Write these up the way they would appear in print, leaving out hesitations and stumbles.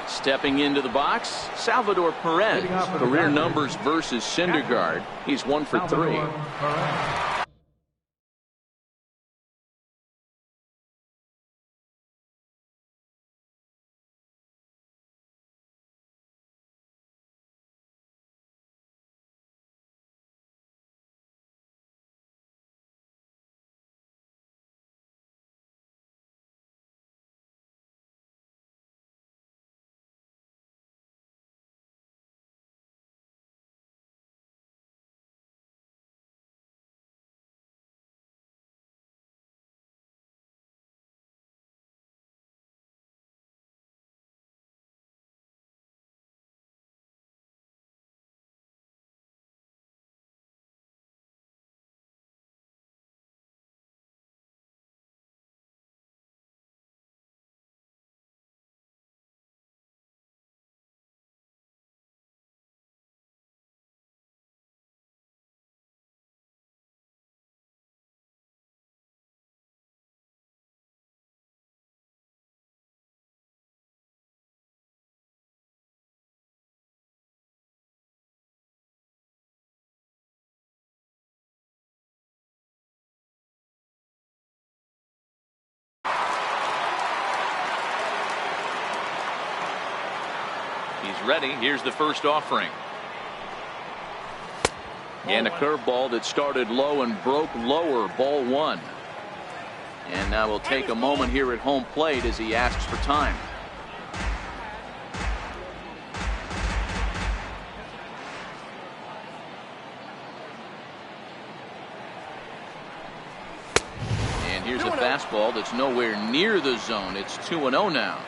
Stepping into the box, Salvador Perez. Career numbers versus Syndergaard. He's 1 for 3. He's ready. Here's the first offering. And a curveball that started low and broke lower. Ball 1. And now we'll take a moment here at home plate as he asks for time. And here's a fastball that's nowhere near the zone. It's 2-0 now.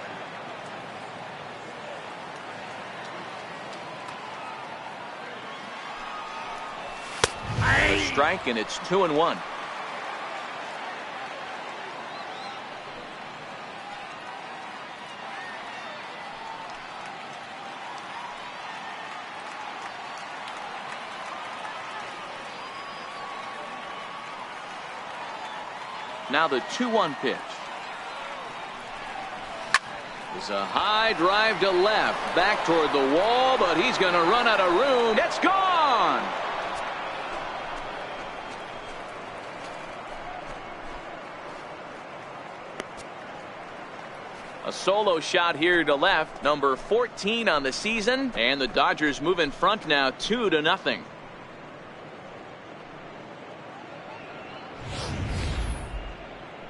Strike, and it's 2-1. Now the 2-1 pitch. It's a high drive to left, back toward the wall, but he's going to run out of room. It's gone. A solo shot here to left, number 14 on the season, and the Dodgers move in front now 2-0.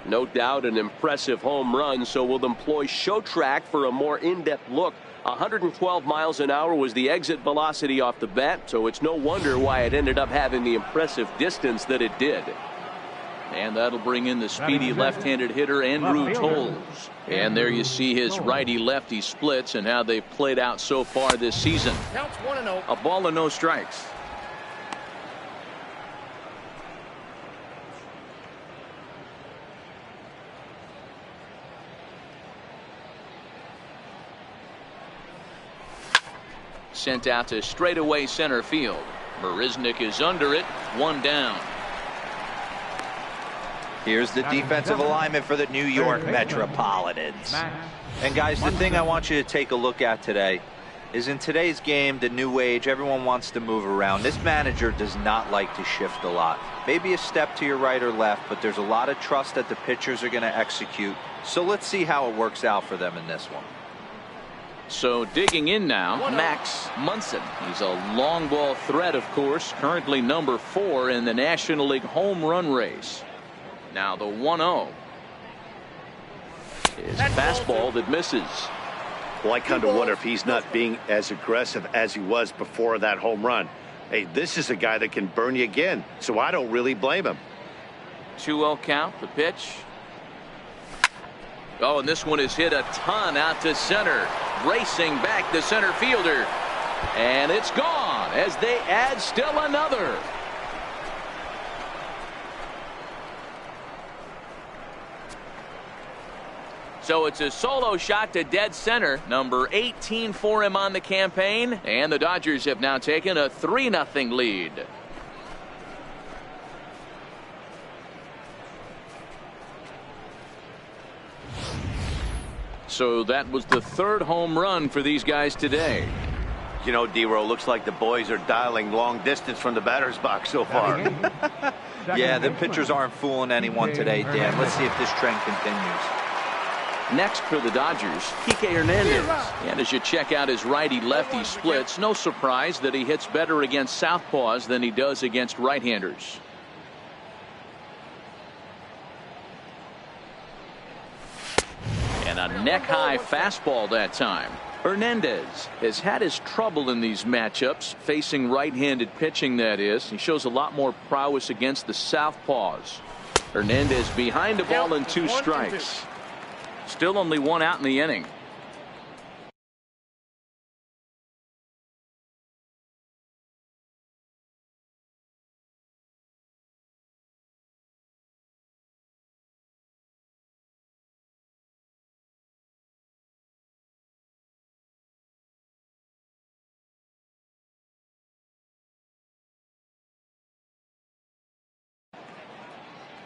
No doubt an impressive home run, so we'll employ show track for a more in-depth look. 112 miles an hour was the exit velocity off the bat, so it's no wonder why it ended up having the impressive distance that it did. And that'll bring in the speedy left-handed hitter Andrew Toles. And there you see his righty-lefty splits and how they've played out so far this season. Counts 1-0. A ball and no strikes. Sent out to straightaway center field. Marisnick is under it. 1 down. Here's the defensive alignment for the New York Metropolitans. And guys, the thing I want you to take a look at today is in today's game, the new age, everyone wants to move around. This manager does not like to shift a lot. Maybe a step to your right or left, but there's a lot of trust that the pitchers are going to execute. So let's see how it works out for them in this one. So digging in now, Max Munson. He's a long ball threat, of course, currently number 4 in the National League home run race. Now the 1-0 is fastball that misses. Well, I kind of wonder if he's not being as aggressive as he was before that home run. Hey, this is a guy that can burn you again, so I don't really blame him. 2-0 count, the pitch. Oh, and this one is hit a ton out to center. Racing back the center fielder. And it's gone as they add still another. So it's a solo shot to dead center, number 18 for him on the campaign, and the Dodgers have now taken a 3-0 lead. So that was the third home run for these guys today. You know, D-Row, looks like the boys are dialing long distance from the batter's box so far. Yeah, the pitchers aren't fooling anyone today, Dan. Let's see if this trend continues. Next for the Dodgers, Kike Hernandez. And as you check out his righty-lefty splits, no surprise that he hits better against southpaws than he does against right-handers. And a neck-high fastball that time. Hernandez has had his trouble in these matchups, facing right-handed pitching, that is. He shows a lot more prowess against the southpaws. Hernandez behind the ball and 2 strikes. Still only 1 out in the inning.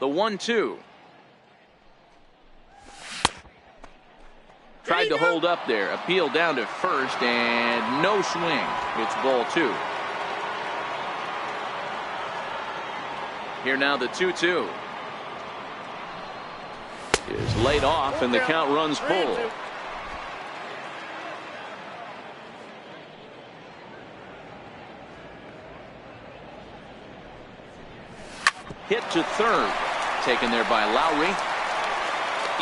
The 1-2. Tried to hold up there. Appeal down to first and no swing. It's ball 2. Here now the 2-2. Is laid off and the count runs full. Hit to third. Taken there by Lowry.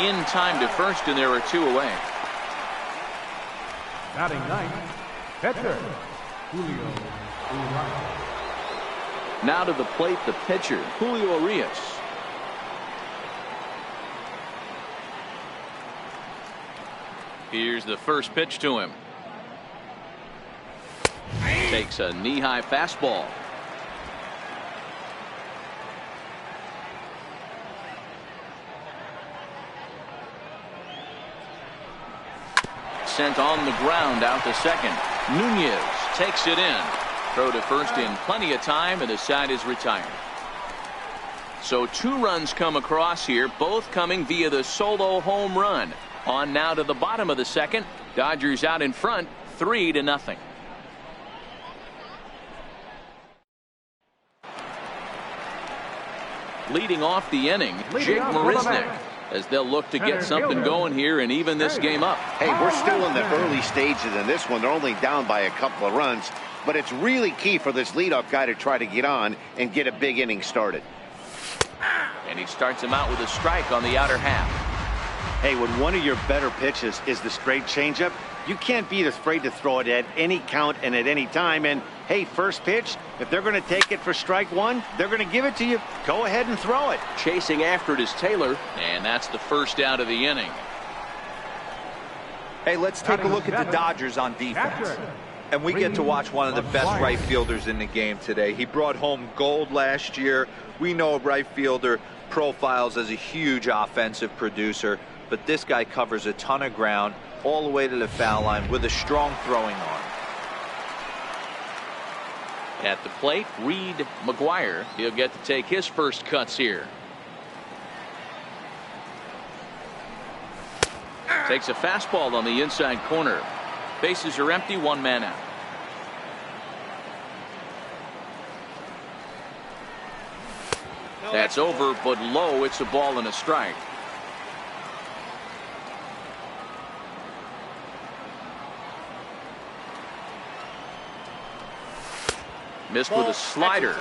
In time to first, and there are 2 away. Batting ninth, pitcher Julio Urias. Now to the plate, the pitcher Julio Urias. Here's the first pitch to him. Takes a knee-high fastball. Sent on the ground out to second. Nunez takes it in. Throw to first in plenty of time, and the side is retired. So 2 runs come across here, both coming via the solo home run. On now to the bottom of the second. Dodgers out in front, 3-0. Leading off the inning, Jake Marisnick, as they'll look to get something going here and even this game up. Hey, we're still in the early stages in this one. They're only down by a couple of runs, but it's really key for this leadoff guy to try to get on and get a big inning started. And he starts him out with a strike on the outer half. Hey, when one of your better pitches is the straight changeup, you can't be afraid to throw it at any count and at any time. And hey, first pitch, if they're going to take it for strike 1, they're going to give it to you. Go ahead and throw it. Chasing after it is Taylor, and that's the first out of the inning. Hey, let's take a look at the Dodgers on defense. And we get to watch one of the best right fielders in the game today. He brought home gold last year. We know a right fielder profiles as a huge offensive producer, but this guy covers a ton of ground all the way to the foul line with a strong throwing arm. At the plate, Reed McGuire. He'll get to take his first cuts here. Takes a fastball on the inside corner. Bases are empty, 1 man out. That's over, but low. It's a ball and a strike. Missed with a slider.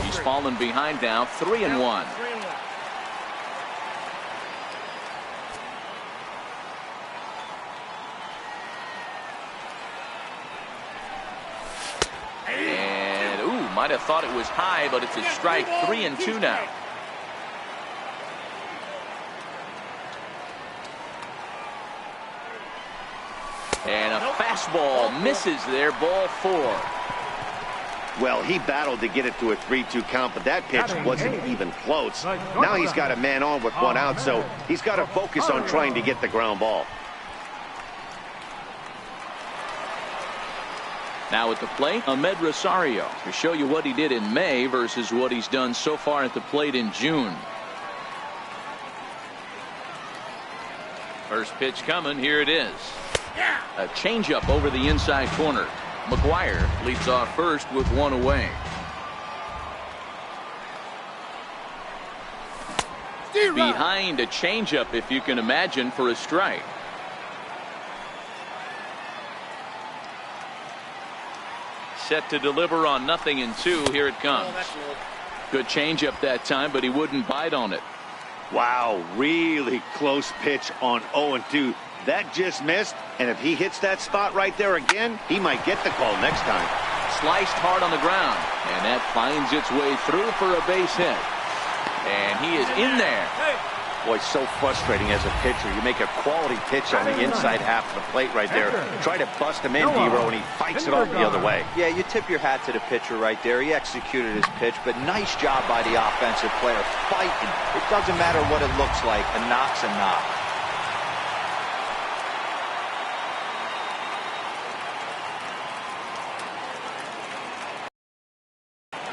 He's fallen behind now, 3-1. And might have thought it was high, but it's a strike. 3-2 now. And a fastball misses there, ball 4. Well, he battled to get it to a 3-2 count, but that pitch wasn't even close. Now he's got a man on with 1 out, so he's got to focus on trying to get the ground ball. Now at the plate, Ahmed Rosario, to show you what he did in May versus what he's done so far at the plate in June. First pitch coming. Here it is. A changeup over the inside corner. McGuire leads off first with one away. Behind a changeup, if you can imagine, for a strike. Set to deliver on 0-2. Here it comes. Good changeup that time, but he wouldn't bite on it. Wow, really close pitch on 0-2. That just missed, and if he hits that spot right there again, he might get the call next time. Sliced hard on the ground, and that finds its way through for a base hit. And he is in there. Boy, so frustrating as a pitcher. You make a quality pitch on the inside half of the plate right there. Try to bust him in, D-Row, and he fights it off the other way. Yeah, you tip your hat to the pitcher right there. He executed his pitch, but nice job by the offensive player fighting. It doesn't matter what it looks like. A knock's a knock.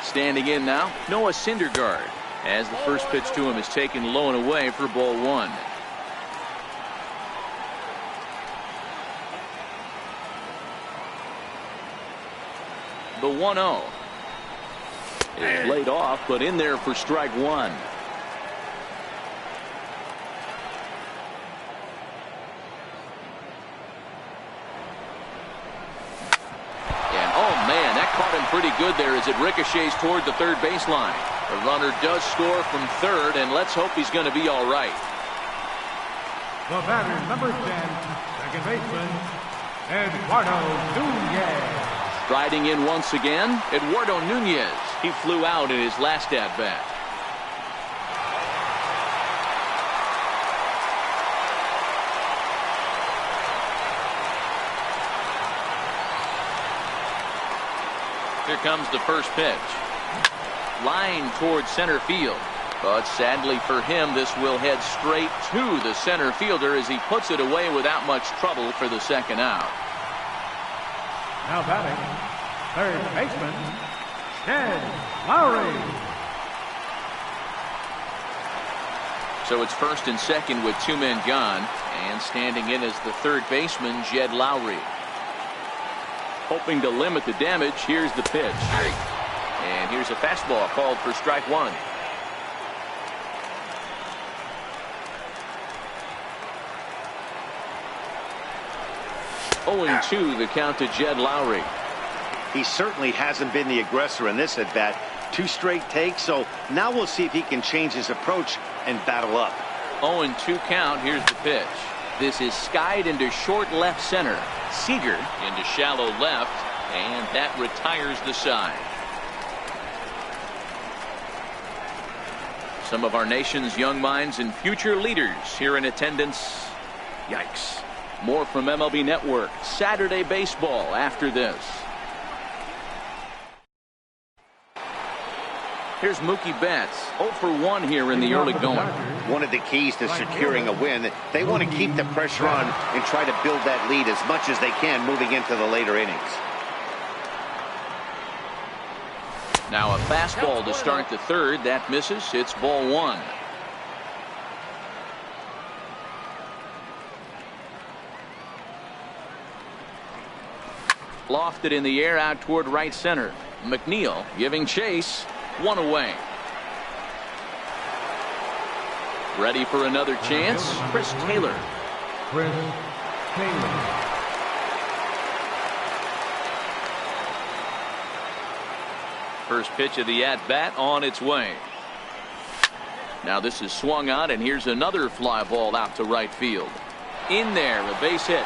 Standing in now, Noah Syndergaard, as the first pitch to him is taken low and away for ball one. The 1-0 is laid off, but in there for strike one. Pretty good there as it ricochets toward the third baseline. The runner does score from third, and let's hope he's going to be all right. The batter, number 10, second baseman, Eduardo Nunez. Striding in once again, Eduardo Nunez. He flew out in his last at-bat. Here comes the first pitch. Line towards center field. But sadly for him, this will head straight to the center fielder as he puts it away without much trouble for the second out. Now batting, third baseman, Jed Lowry. So it's first and second with two men gone. And standing in as the third baseman, Jed Lowry. Hoping to limit the damage. Here's the pitch. And here's a fastball called for strike one. Oh, 0-2 the count to Jed Lowry. He certainly hasn't been the aggressor in this at bat. 2 straight takes, so now we'll see if he can change his approach and battle up. 0-2 count. Here's the pitch. This is skied into short left center. Seager into shallow left, and that retires the side. Some of our nation's young minds and future leaders here in attendance. Yikes. More from MLB Network Saturday baseball after this. Here's Mookie Betts, 0 for 1 here in the early going. One of the keys to securing a win, they want to keep the pressure on and try to build that lead as much as they can moving into the later innings. Now a fastball to start the third. That misses. It's ball one. Lofted in the air out toward right center. McNeil giving chase. One away. Ready for another chance. Chris Taylor. Chris Taylor. First pitch of the at-bat on its way. Now this is swung on, and here's another fly ball out to right field. In there, a base hit.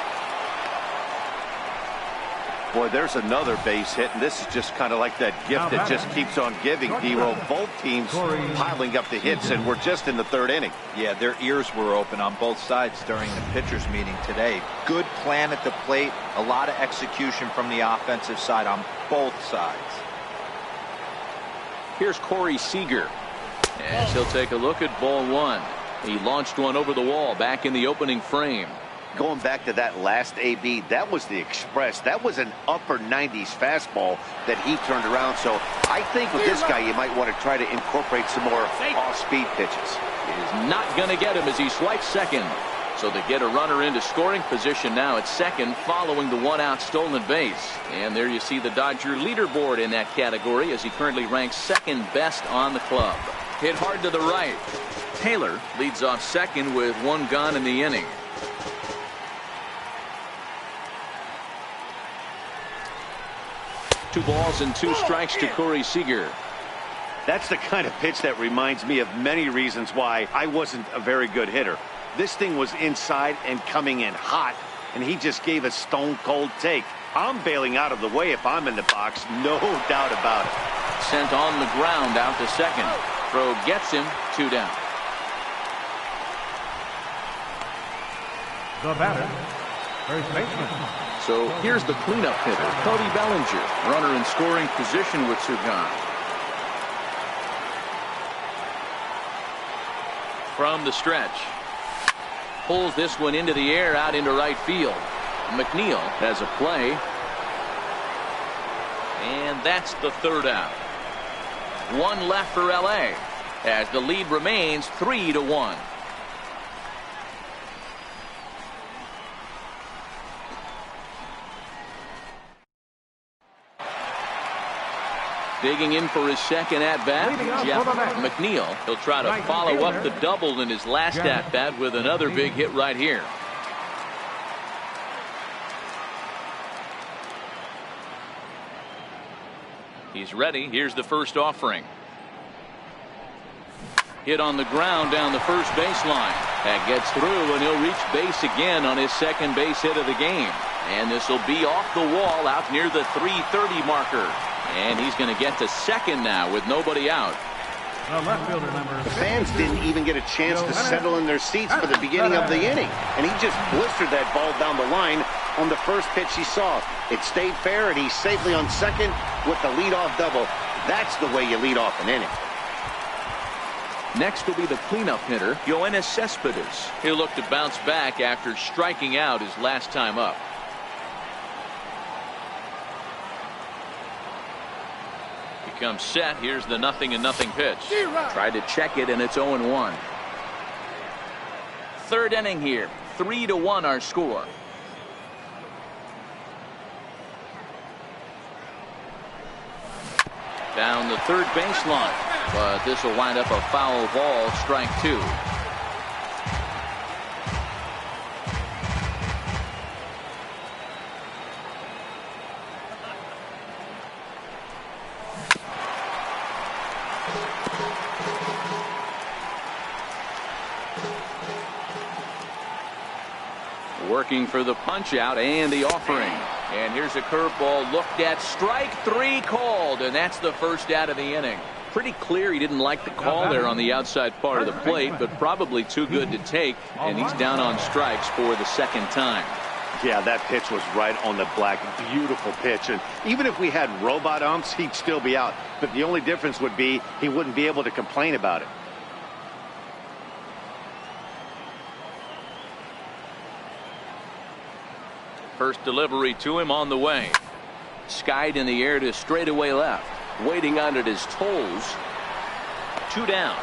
Boy, there's another base hit, and this is just kind of like that gift that just keeps on giving, D-Roll. Both teams piling up the hits, and we're just in the third inning. Yeah, their ears were open on both sides during the pitchers meeting today. Good plan at the plate, a lot of execution from the offensive side on both sides. Here's Corey Seager, as he'll take a look at ball one. He launched one over the wall back in the opening frame. Going back to that last AB, that was the express. That was an upper 90s fastball that he turned around. So I think with this guy, you might want to try to incorporate some more off-speed pitches. Is not going to get him as he swipes second. So they get a runner into scoring position now at second following the one-out stolen base. And there you see the Dodger leaderboard in that category as he currently ranks second best on the club. Hit hard to the right. Taylor leads off second with one gone in the inning. Two balls and two strikes to Corey Seager. That's the kind of pitch that reminds me of many reasons why I wasn't a very good hitter. This thing was inside and coming in hot, and he just gave a stone-cold take. I'm bailing out of the way if I'm in the box, no doubt about it. Sent on the ground out to second. Throw gets him, 2 down. The batter, first baseman. So here's the cleanup hitter, Cody Bellinger. Runner in scoring position with 2 gone. From the stretch. Pulls this one into the air out into right field. McNeil has a play. And that's the 3rd out. 1 left for LA as the lead remains 3-1. Digging in for his second at-bat, Jeff McNeil. He'll try to follow up the double in his last at-bat with another big hit right here. He's ready. Here's the first offering. Hit on the ground down the first baseline. That gets through, and he'll reach base again on his second base hit of the game. And this will be off the wall out near the 330 marker. And he's going to get to second now with nobody out. The fans didn't even get a chance to settle in their seats for the beginning of the inning. And he just blistered that ball down the line on the first pitch he saw. It stayed fair, and he's safely on second with the leadoff double. That's the way you lead off an inning. Next will be the cleanup hitter, Yoenis Cespedes. He'll look to bounce back after striking out his last time up. Comes set. Here's the 0-0 pitch. Tried to check it, and it's 0-1. 3rd inning here. 3-1 our score. Down the third baseline, but this will wind up a foul ball. Strike 2. Working for the punch out and the offering. And here's a curveball looked at. Strike 3 called, and that's the first out of the inning. Pretty clear he didn't like the call there on the outside part of the plate, but probably too good to take, and he's down on strikes for the second time. Yeah, that pitch was right on the black. Beautiful pitch. And even if we had robot umps, he'd still be out. But the only difference would be he wouldn't be able to complain about it. First delivery to him on the way. Skied in the air to straightaway left. Waiting on it his toes. 2 down.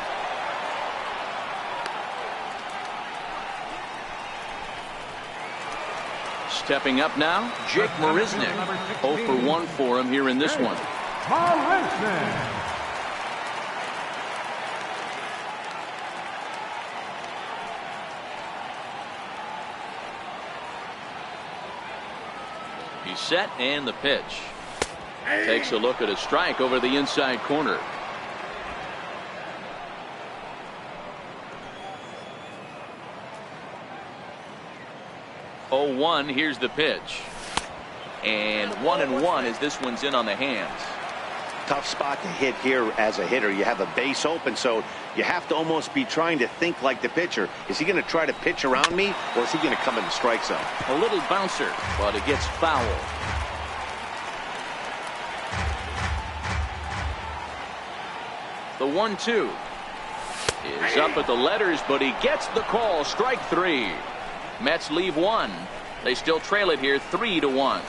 Stepping up now, Jake Marisnick. 0 for 1 for him here in this one. He's set, and the pitch. Takes a look at a strike over the inside corner. Oh, 1. Here's the pitch. And 1-1 as this one's in on the hands. Tough spot to hit here as a hitter. You have a base open, so you have to almost be trying to think like the pitcher. Is he going to try to pitch around me, or is he going to come in the strike zone? A little bouncer, but it gets foul. The 1-2 is up at the letters, but he gets the call. Strike 3. Mets leave one. They still trail it here 3-1.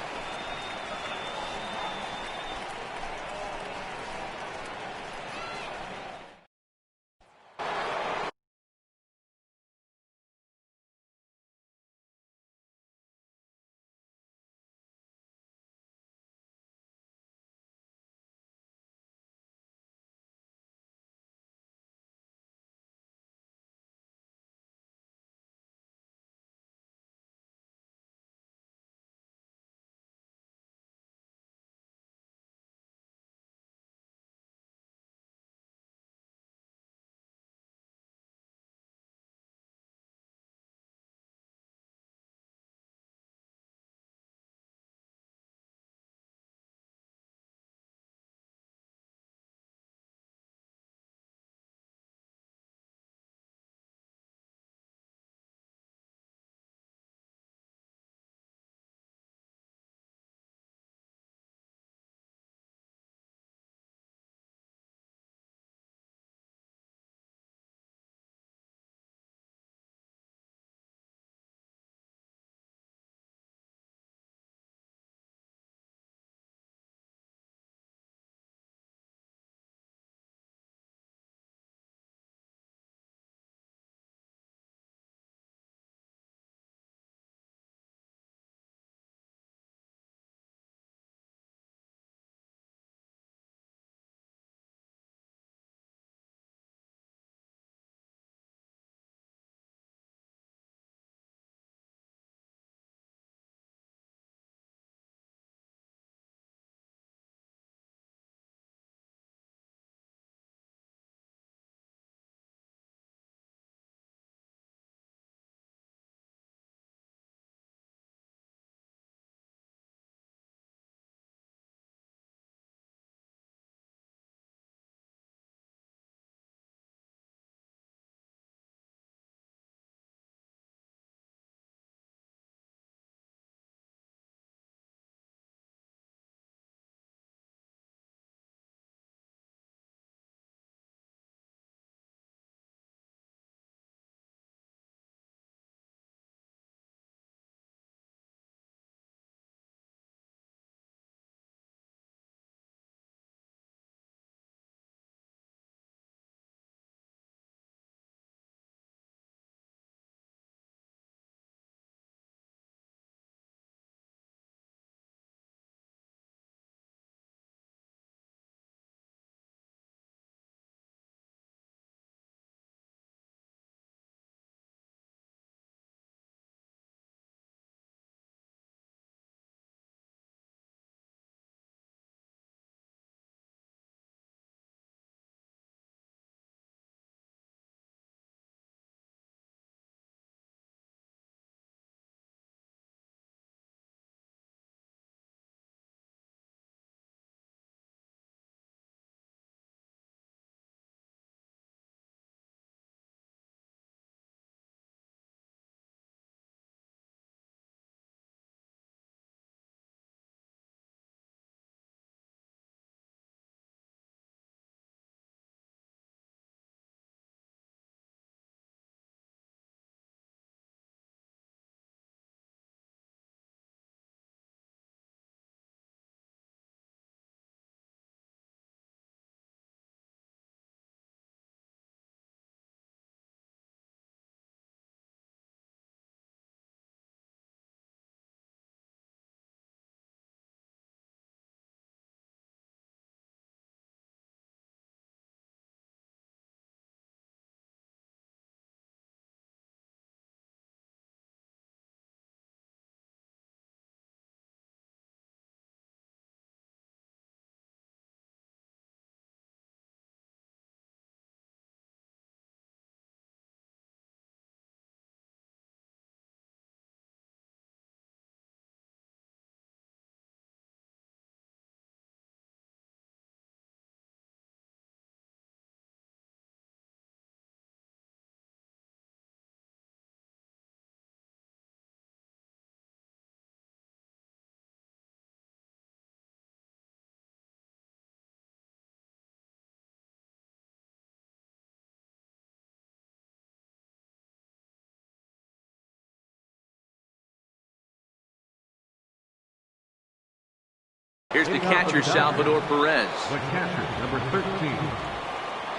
Here's the catcher, Salvador Perez. The catcher, number 13,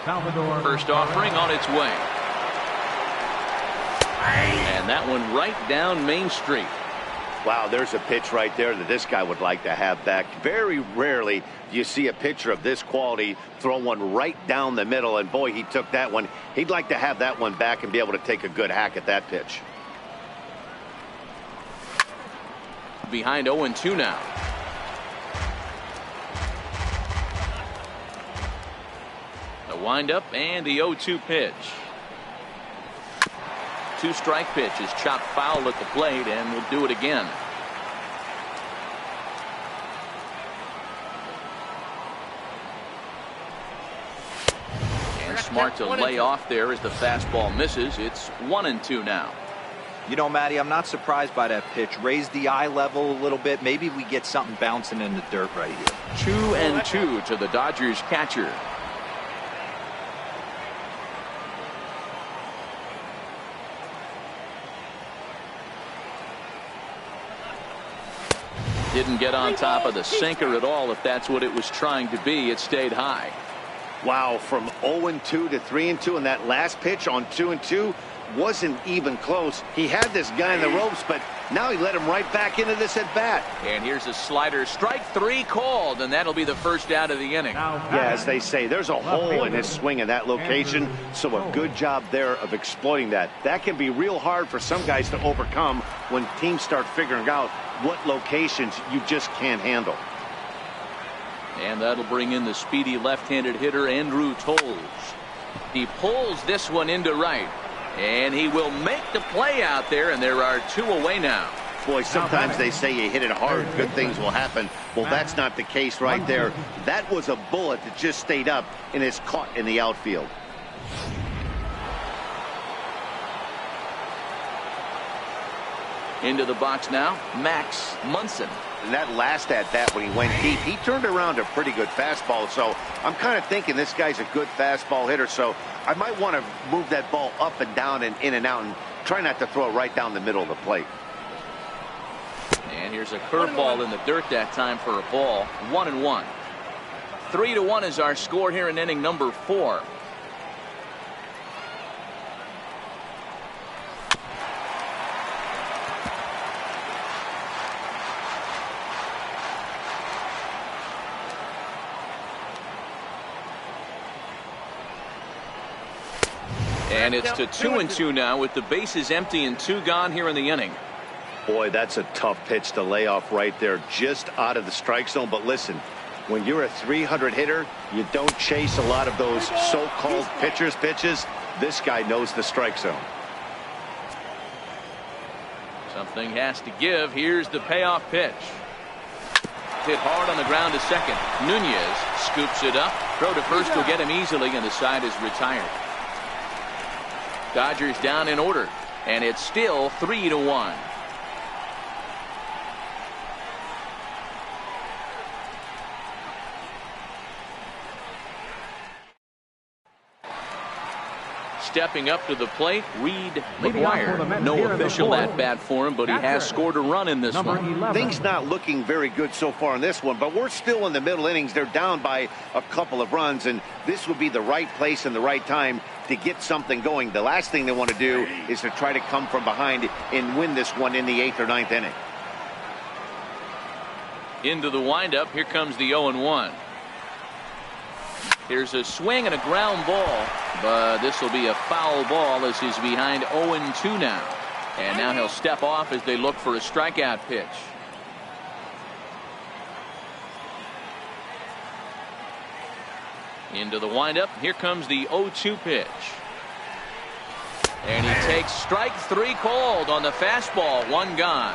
Salvador. First offering on its way. And that one right down Main Street. Wow, there's a pitch right there that this guy would like to have back. Very rarely do you see a pitcher of this quality throw one right down the middle, and boy, he took that one. He'd like to have that one back and be able to take a good hack at that pitch. Behind 0-2 now. The windup and the 0-2 pitch. 2-strike pitch is chopped foul at the plate, and we'll do it again. And smart to lay off there as the fastball misses. It's 1-2 now. You know, Matty, I'm not surprised by that pitch. Raise the eye level a little bit. Maybe we get something bouncing in the dirt right here. 2-2 to the Dodgers catcher. Didn't get on top of the sinker at all. If that's what it was trying to be, it stayed high. Wow, from 0-2 to 3-2, and that last pitch on 2-2 wasn't even close. He had this guy in the ropes, but now he let him right back into this at bat. And here's a slider, strike 3 called, and that'll be the first out of the inning. Yeah, as they say, there's a hole in his swing in that location, so a good job there of exploiting that. That can be real hard for some guys to overcome when teams start figuring out what locations you just can't handle. And that'll bring in the speedy left-handed hitter Andrew Toles. He pulls this one into right, and he will make the play out there, and there are 2 away now. Boy, sometimes they say you hit it hard, good things will happen. Well, that's not the case right there. That was a bullet that just stayed up and is caught in the outfield. Into the box now, Max Munson. And that last at bat when he went deep, he turned around a pretty good fastball. So I'm kind of thinking this guy's a good fastball hitter. So I might want to move that ball up and down and in and out and try not to throw it right down the middle of the plate. And here's a curveball in the dirt that time for a ball. 1-1. 3-1 is our score here in inning number 4. And it's to 2-2 now with the bases empty and 2 gone here in the inning. Boy, that's a tough pitch to lay off right there, just out of the strike zone. But listen, when you're a 300 hitter, you don't chase a lot of those so-called pitcher's pitches. This guy knows the strike zone. Something has to give. Here's the payoff pitch. Hit hard on the ground to second. Nunez scoops it up. Throw to first will get him easily, and the side is retired. Dodgers down in order, and it's still 3-1. Stepping up to the plate, Reed McGuire. No official at bat for him, but he has scored a run in this one. Things not looking very good so far in this one, but we're still in the middle innings. They're down by a couple of runs, and this would be the right place and the right time to get something going. The last thing they want to do is to try to come from behind and win this one in the 8th or 9th inning. Into the windup. Here comes the 0-1. Here's a swing and a ground ball, but this will be a foul ball as he's behind 0-2 now. And now he'll step off as they look for a strikeout pitch. Into the windup. Here comes the 0-2 pitch. And he takes strike 3 called on the fastball. 1 gone.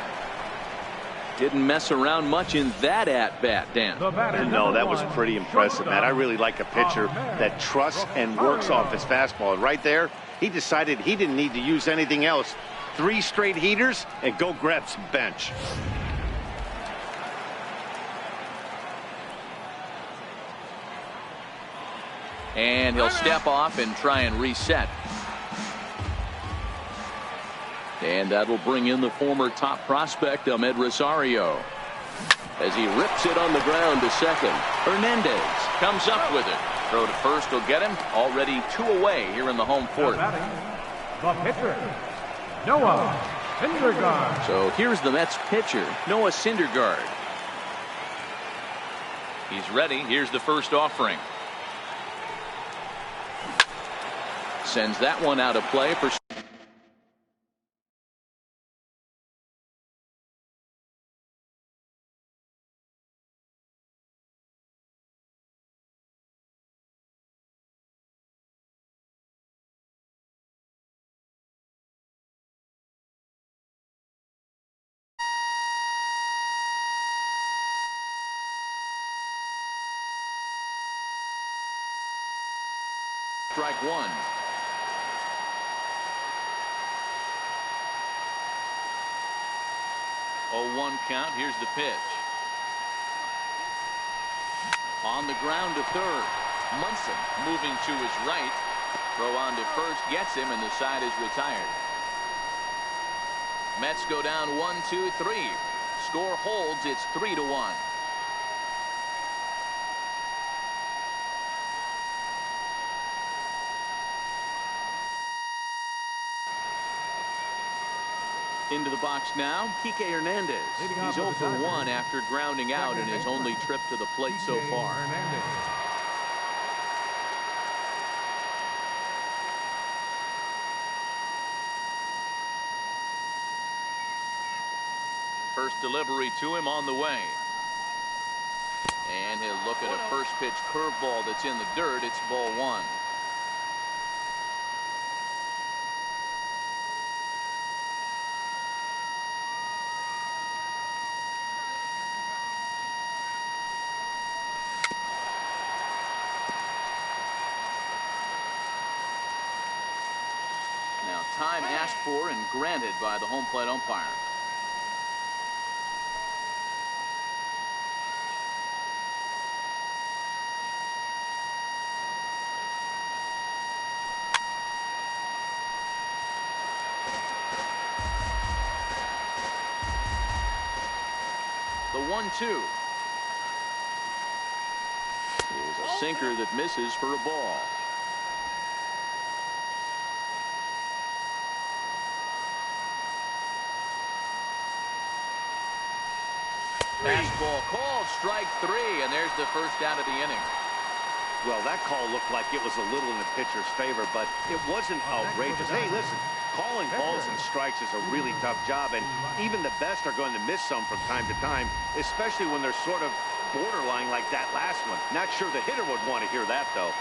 Didn't mess around much in that at-bat, Dan. No, that was pretty impressive, man. I really like a pitcher that trusts and works off his fastball. And right there, he decided he didn't need to use anything else. 3 straight heaters and go grab some bench. And he'll step off and try and reset. And that'll bring in the former top prospect, Ahmed Rosario. as he rips it on the ground to second. Hernandez comes up with it. Throw to first will get him. Already 2 away here in the home fourth. The pitcher, Noah Syndergaard. So here's the Mets pitcher, Noah Syndergaard. He's ready. Here's the first offering. Sends that one out of play for strike one. 0-1 count. Here's the pitch. On the ground to third. Munson moving to his right. Throw on to first gets him, and the side is retired. Mets go down 1-2-3. Score holds. It's 3-1. Into the box now, Kike Hernandez. He's 0 for 1 after grounding out in his only trip to the plate so far. First delivery to him on the way. And he'll look at a first pitch curveball that's in the dirt. It's ball one. Now time asked for and granted by the home plate umpire. The 1-2 is a sinker that misses for a ball. Fastball called, strike three, and there's the first out of the inning. Well, that call looked like it was a little in the pitcher's favor, but it wasn't outrageous. Hey, listen, calling balls and strikes is a really tough job, and even the best are going to miss some from time to time, especially when they're sort of borderline like that last one. Not sure the hitter would want to hear that, though.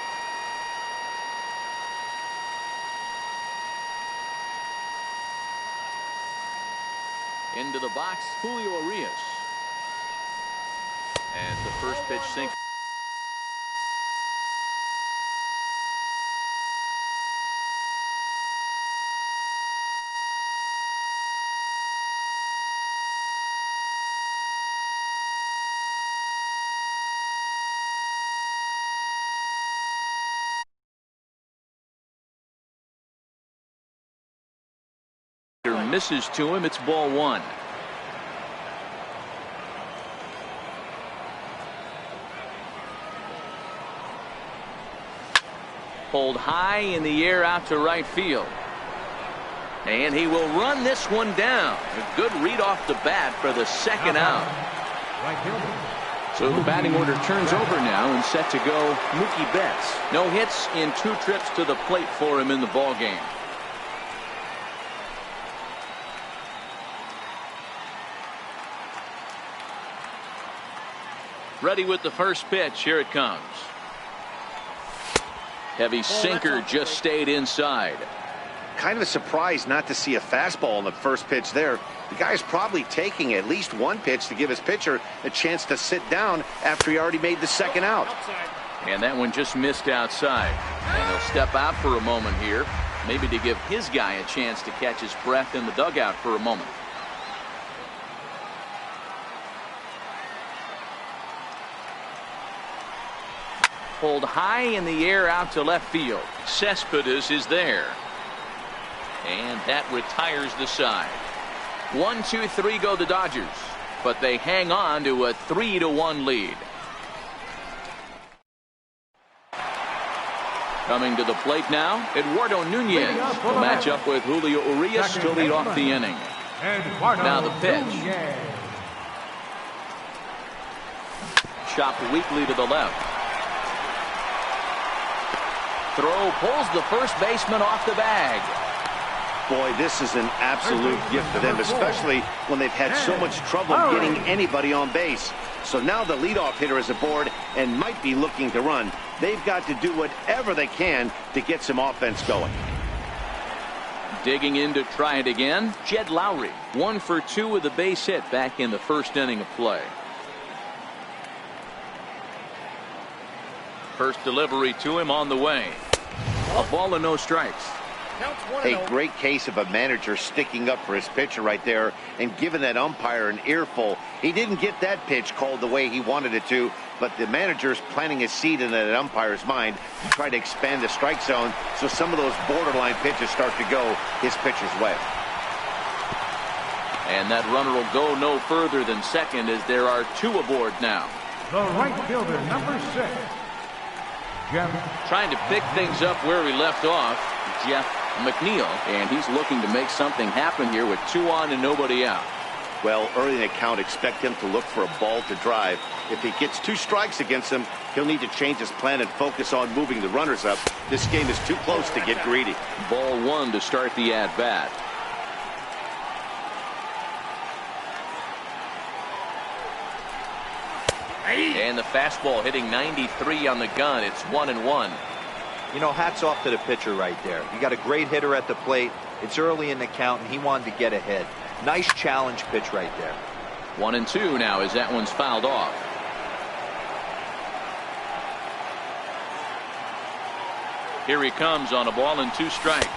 Into the box, Julio Urias. And the first pitch sinker. Misses to him. It's ball one. Pulled high in the air out to right field. And he will run this one down. A good read off the bat for the second out. So the batting order turns over now and set to go Mookie Betts. No hits in 2 trips to the plate for him in the ball game. Ready with the first pitch. Here it comes. Heavy sinker just stayed inside. Kind of a surprise not to see a fastball on the first pitch there. The guy's probably taking at least one pitch to give his pitcher a chance to sit down after he already made the second out. And that one just missed outside. And he'll step out for a moment here, maybe to give his guy a chance to catch his breath in the dugout for a moment. Pulled high in the air out to left field. Cespedes is there. And that retires the side. 1-2-3 go the Dodgers. but they hang on to a 3-1 lead. Coming to the plate now, Eduardo Nunez will match up with Julio Urias to lead off the inning. Now the pitch. Chopped weakly to the left. Throw pulls the first baseman off the bag. Boy, this is an absolute gift for them, especially when they've had so much trouble getting anybody on base. So now the leadoff hitter is aboard and might be looking to run. They've got to do whatever they can to get some offense going. Digging in to try it again, Jed Lowry. 1 for 2 with a base hit back in the first inning of play. First delivery to him on the way. A ball and no strikes. A great case of a manager sticking up for his pitcher right there and giving that umpire an earful. He didn't get that pitch called the way he wanted it to, but the manager's planting a seed in that umpire's mind to try to expand the strike zone so some of those borderline pitches start to go his pitcher's way. And that runner will go no further than second as there are 2 aboard now. The right fielder, number 6. Jeff. Trying to pick things up where he left off, Jeff McNeil, and he's looking to make something happen here with 2 on and nobody out. Well, early in the count, expect him to look for a ball to drive. If he gets 2 strikes against him, he'll need to change his plan and focus on moving the runners up. This game is too close to get greedy. Ball 1 to start the at-bat. And the fastball hitting 93 on the gun. It's 1-1. You know, hats off to the pitcher right there. You got a great hitter at the plate. It's early in the count, and he wanted to get ahead. Nice challenge pitch right there. 1-2 now as that one's fouled off. Here he comes on a ball and 2 strikes.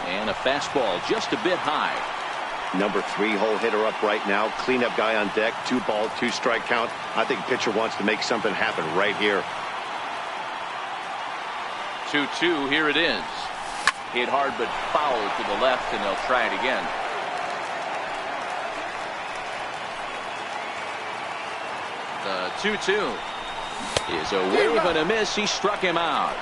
And a fastball just a bit high. Number 3 hole hitter up right now. Cleanup guy on deck. 2 ball, 2 strike count. I think pitcher wants to make something happen right here. 2-2, here it is. Hit hard but foul to the left, and they'll try it again. The 2-2 is a wave and a miss. He struck him out.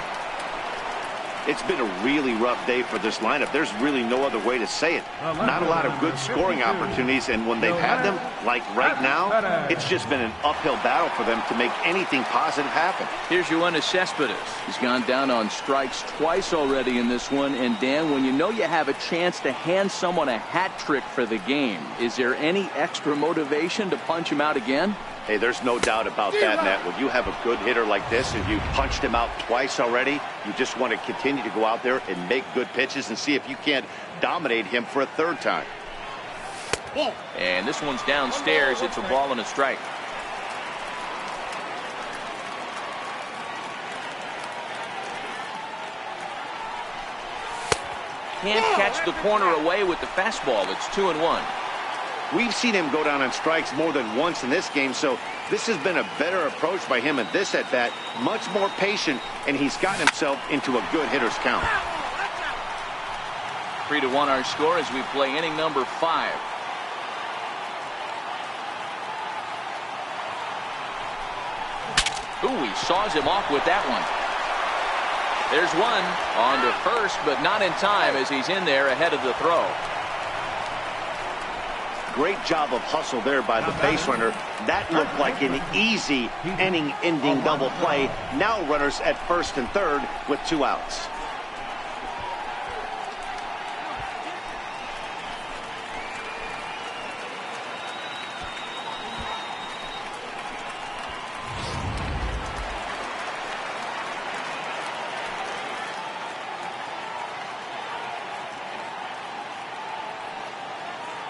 It's been a really rough day for this lineup. There's really no other way to say it. Not a lot of good scoring opportunities, and when they've had them, like right now, it's just been an uphill battle for them to make anything positive happen. Here's Yoenis Cespedes. He's gone down on strikes twice already in this one. And Dan, when you know you have a chance to hand someone a hat trick for the game, is there any extra motivation to punch him out again? Hey, there's no doubt about that, Matt. When you have a good hitter like this and you punched him out twice already, you just want to continue to go out there and make good pitches and see if you can't dominate him for a 3rd time. And this one's downstairs. It's a ball and a strike. Can't catch the corner away with the fastball. It's 2-1. We've seen him go down on strikes more than once in this game, so this has been a better approach by him at this at-bat. Much more patient, and he's gotten himself into a good hitter's count. 3-1 our score as we play inning number 5. Ooh, he saws him off with that one. There's one on to first, but not in time as he's in there ahead of the throw. Great job of hustle there by the base runner. That looked like an easy inning-ending double play. Now runners at 1st and 3rd with 2 outs.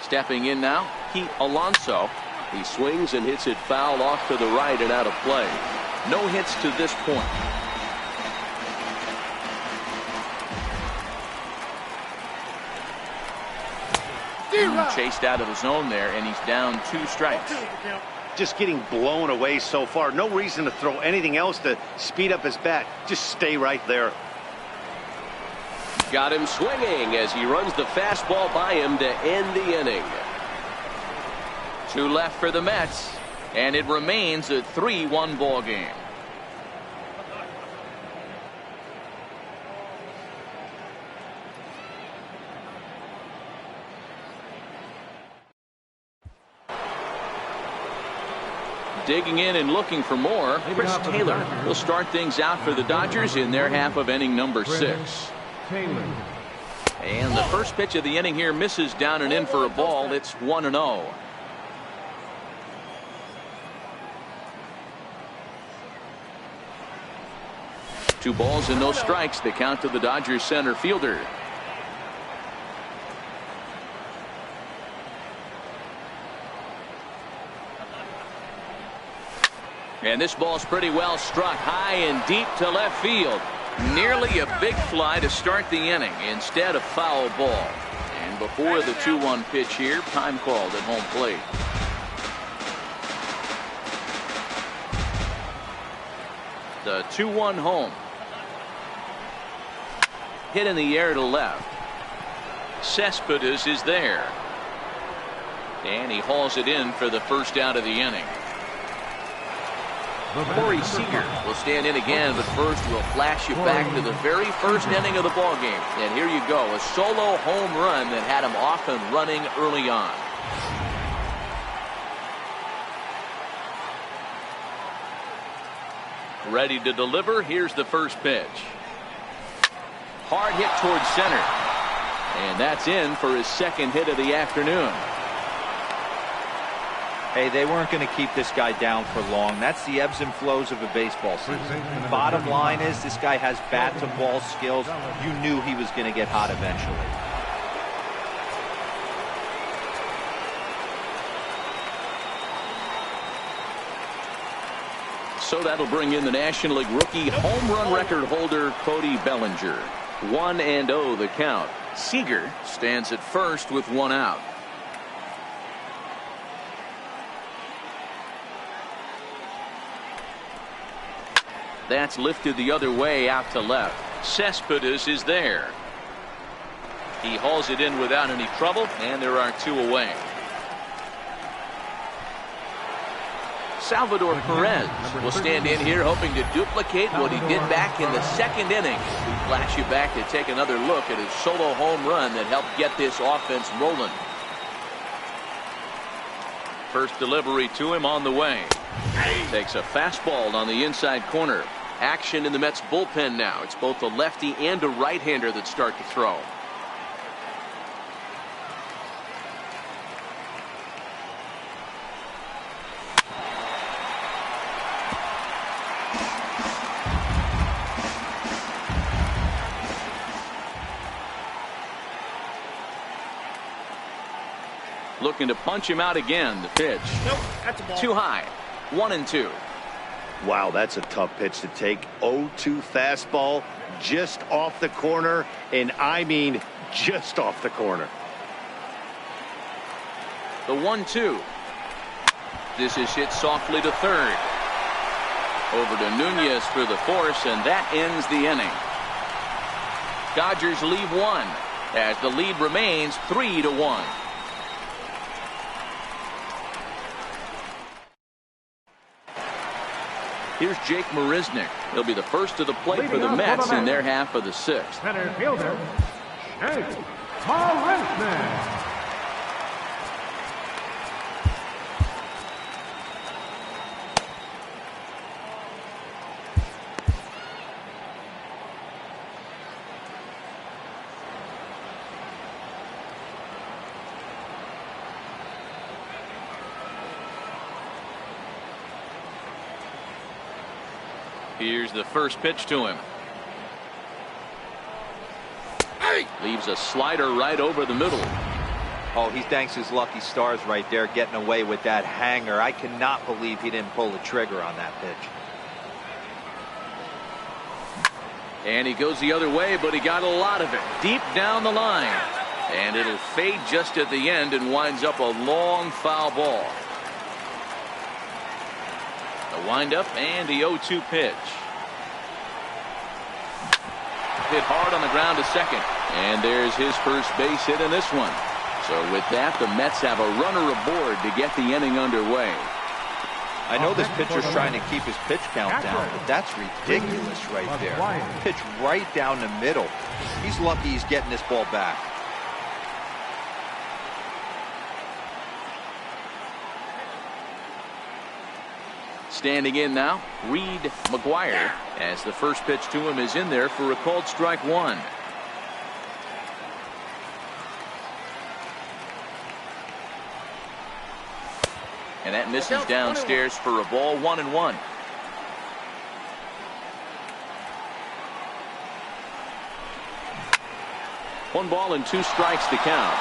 Stepping in now, Pete Alonso. He swings and hits it foul off to the right and out of play. No hits to this point. Chased out of the zone there, and he's down 2 strikes. Just getting blown away so far. No reason to throw anything else to speed up his bat. Just stay right there. Got him swinging as he runs the fastball by him to end the inning. Two left for the Mets, and it remains a 3-1 ball game. Digging in and looking for more, Chris Taylor will start things out for the Dodgers in their half of inning number 6. And the first pitch of the inning here misses down and in for a ball. It's 1-0. Two balls and no strikes. The count to the Dodgers center fielder. And this ball's pretty well struck high and deep to left field. Nearly a big fly to start the inning instead of foul ball. And before the 2-1 pitch here, time called at home plate. The 2-1 home. Hit in the air to left. Cespedes is there. And he hauls it in for the first out of the inning. Corey Seager will stand in again, but first we'll flash you back to the very first inning of the ball game. And here you go, a solo home run that had him off and running early on. Ready to deliver. Here's the first pitch. Hard hit towards center. And that's in for his second hit of the afternoon. Hey, they weren't going to keep this guy down for long. That's the ebbs and flows of a baseball season. Bottom line is this guy has bat to ball skills. You knew he was going to get hot eventually. So that'll bring in the National League rookie home run record holder Cody Bellinger. 1-0 the count. Seager stands at first with one out. That's lifted the other way out to left. Cespedes is there. He hauls it in without any trouble, and there are two away. Salvador Perez will stand in here hoping to duplicate what he did back in the second inning. We flash you back to take another look at his solo home run that helped get this offense rolling. First delivery to him on the way. Takes a fastball on the inside corner. Action in the Mets bullpen now. It's both a lefty and a right-hander that start to throw. Looking to punch him out again. The pitch. Nope, that's a ball. Too high. 1-2. Wow, that's a tough pitch to take. 0-2 fastball just off the corner, and I mean just off the corner. The 1-2. This is hit softly to third. Over to Nunez for the force, and that ends the inning. Dodgers leave one as the lead remains 3-1. Here's Jake Marisnick. He'll be the first to the plate for the Mets in their half of the sixth. Center fielder, Jake Marisnick. Here's the first pitch to him. Leaves a slider right over the middle. Oh, he thanks his lucky stars right there getting away with that hanger. I cannot believe he didn't pull the trigger on that pitch. And he goes the other way, but he got a lot of it deep down the line. And it'll fade just at the end and winds up a long foul ball. The windup and the 0-2 pitch. Hit hard on the ground to second. And there's his first base hit in this one. So with that, the Mets have a runner aboard to get the inning underway. I know this pitcher's trying to keep his pitch count down, but that's ridiculous right there. Pitch right down the middle. He's lucky he's getting this ball back. Standing in now, Reed McGuire, as the first pitch to him is in there for a called strike one. And that misses downstairs for a ball, 1-1. One ball and 2 strikes to count.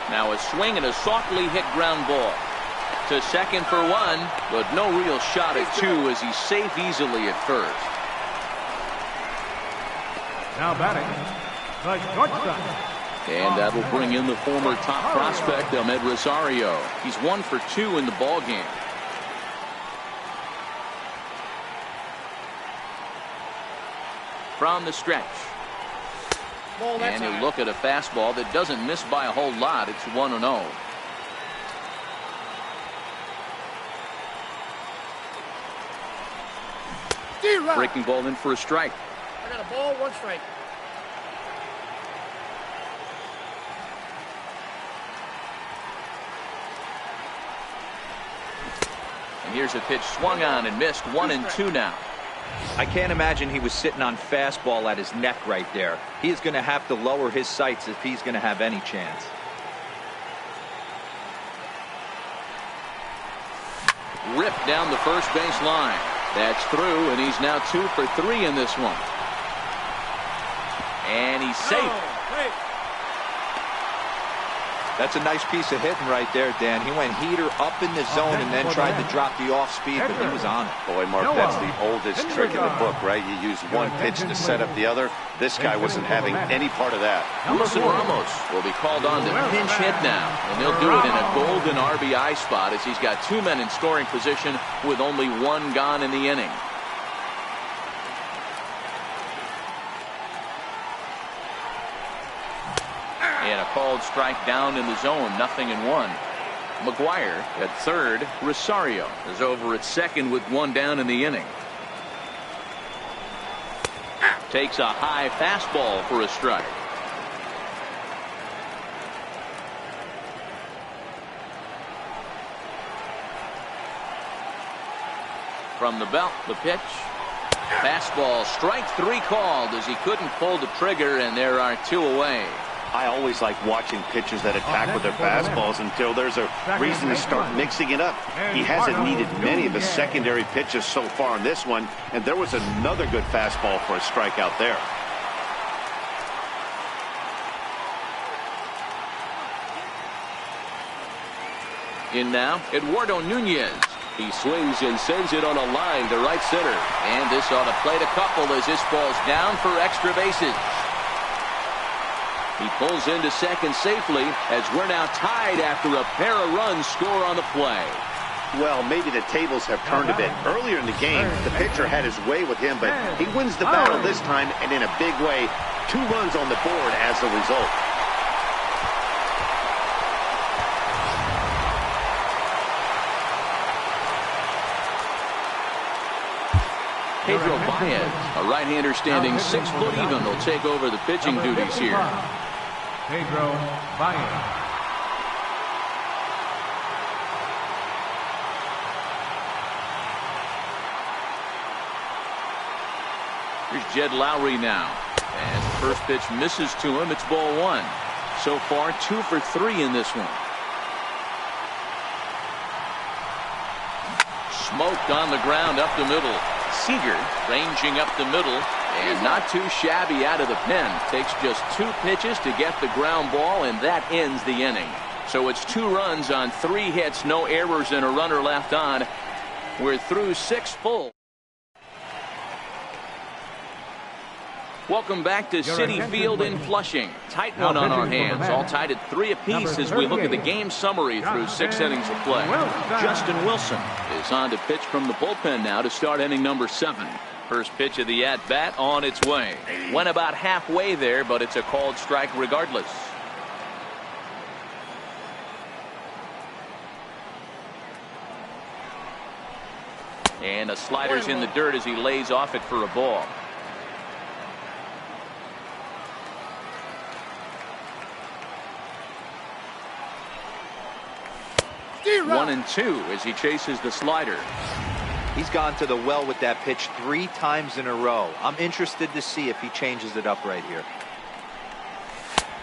Now a swing and a softly hit ground ball to second for 1, but no real shot at 2 as he's safe easily at first. Now batting, the shortstop. And that'll bring in the former top prospect, Ahmed Rosario. He's 1 for 2 in the ball game. From the stretch. And you look at a fastball that doesn't miss by a whole lot. It's 1-0. Breaking ball in for a strike. I got a ball, 1 strike. And here's a pitch swung on and missed. 1-2 now. I can't imagine he was sitting on fastball at his neck right there. He is going to have to lower his sights if he's going to have any chance. Ripped down the first base line. That's through, and he's now 2 for 3 in this one. And he's safe. That's a nice piece of hitting right there, Dan. He went heater up in the zone and then tried to drop the off speed, but he was on it. Boy, Mark, that's the oldest trick in the book, right? You use one pitch to set up the other. This guy wasn't having any part of that. Wilson Ramos will be called on to pinch hit now, and he'll do it in a golden RBI spot as he's got 2 men in scoring position with only 1 gone in the inning. And a called strike down in the zone, 0-1. McGuire at third. Rosario is over at second with 1 down in the inning. Takes a high fastball for a strike. From the belt, the pitch. Fastball, strike 3 called as he couldn't pull the trigger, and there are 2 away. I always like watching pitchers that attack with their fastballs until there's a reason to start mixing it up. He hasn't needed many of his secondary pitches so far in this one, and there was another good fastball for a strikeout there. In now, Eduardo Nunez. He swings and sends it on a line to right center. And this ought to plate a couple as this ball's down for extra bases. He pulls into second safely as we're now tied after a pair of runs score on the play. Well, maybe the tables have turned a bit. Earlier in the game, the pitcher had his way with him, but he wins the battle this time, and in a big way. 2 runs on the board as a result. Pedro Baez, a right-hander standing 6 foot even, will take over the pitching duties here. Pedro Baez. Here's Jed Lowry now. And the first pitch misses to him. It's ball 1. So far, 2 for 3 in this one. Smoked on the ground up the middle. Seager ranging up the middle and not too shabby out of the pen. Takes just 2 pitches to get the ground ball, and that ends the inning. So it's 2 runs on 3 hits, no errors, and a runner left on. We're through 6 full. Welcome back to Citi Field in Flushing. Tight one on our hands, all tied at 3 apiece as we look at the game summary through 6 innings of play. Justin Wilson is on to pitch from the bullpen now to start inning number 7. First pitch of the at-bat on its way. Went about halfway there, but it's a called strike regardless. And a slider's in the dirt as he lays off it for a ball. One and two as he chases the slider. He's gone to the well with that pitch 3 times in a row. I'm interested to see if he changes it up right here.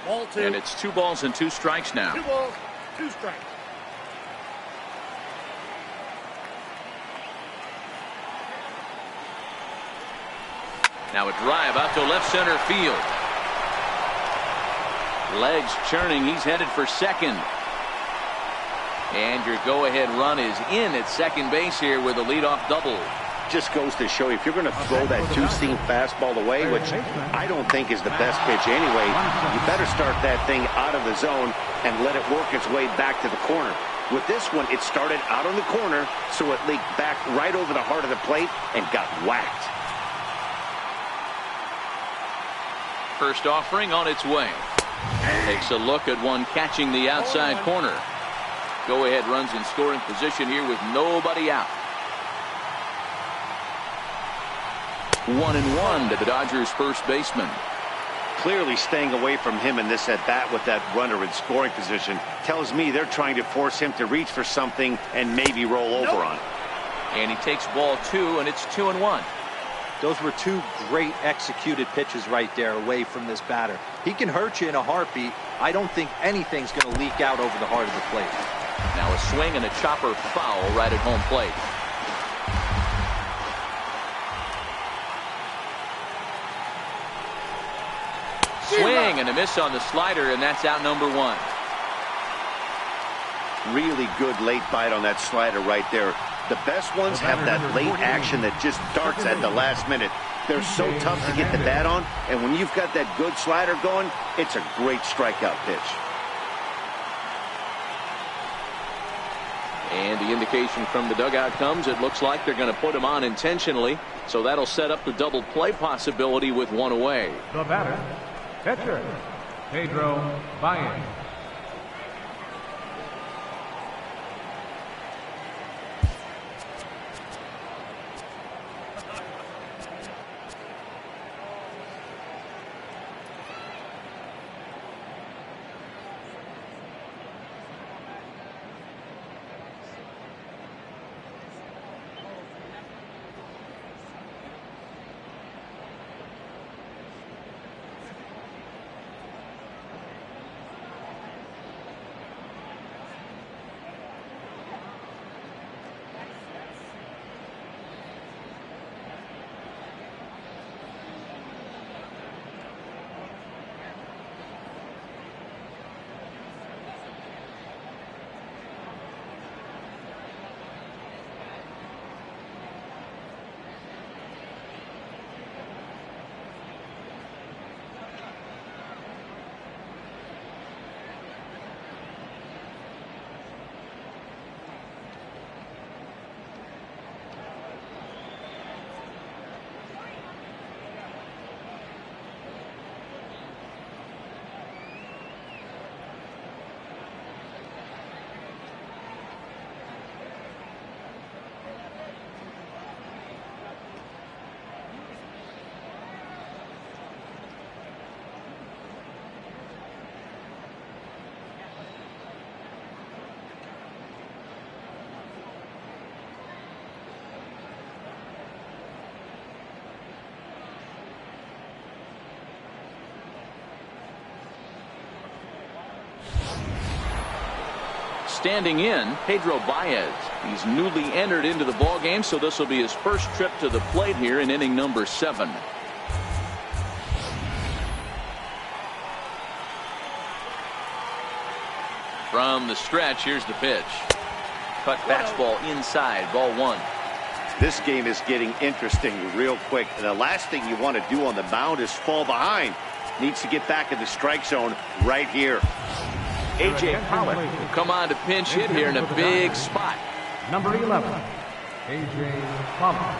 Ball 2. And it's 2 balls and 2 strikes now. 2 balls, 2 strikes. Now a drive out to left center field. Legs churning. He's headed for second. And your go-ahead run is in at second base here with a leadoff double. Just goes to show you, if you're going to throw that 2-seam fastball away, which I don't think is the best pitch anyway, you better start that thing out of the zone and let it work its way back to the corner. With this one, it started out on the corner, so it leaked back right over the heart of the plate and got whacked. First offering on its way. Takes a look at one catching the outside corner. Go-ahead runs in scoring position here with nobody out. 1-1 to the Dodgers first baseman. Clearly staying away from him in this at-bat with that runner in scoring position tells me they're trying to force him to reach for something and maybe roll over on it. And he takes ball 2, and it's 2-1. Those were 2 great executed pitches right there away from this batter. He can hurt you in a heartbeat. I don't think anything's going to leak out over the heart of the plate. Now a swing and a chopper foul right at home plate. Swing and a miss on the slider, and that's out number 1. Really good late bite on that slider right there. The best ones have that late action that just darts at the last minute. They're so tough to get the bat on, and when you've got that good slider going, it's a great strikeout pitch. And the indication from the dugout comes, it looks like they're going to put him on intentionally, so that'll set up the double play possibility with 1 away. The batter, catcher, Pedro Baez. Standing in, Pedro Baez. He's newly entered into the ballgame, so this will be his first trip to the plate here in inning number 7. From the stretch, here's the pitch. Cut fastball inside, ball 1. This game is getting interesting real quick. And the last thing you want to do on the mound is fall behind. Needs to get back in the strike zone right here. A.J. Pollock will come on to pinch hit here in a big spot. Number 11, A.J. Pollock.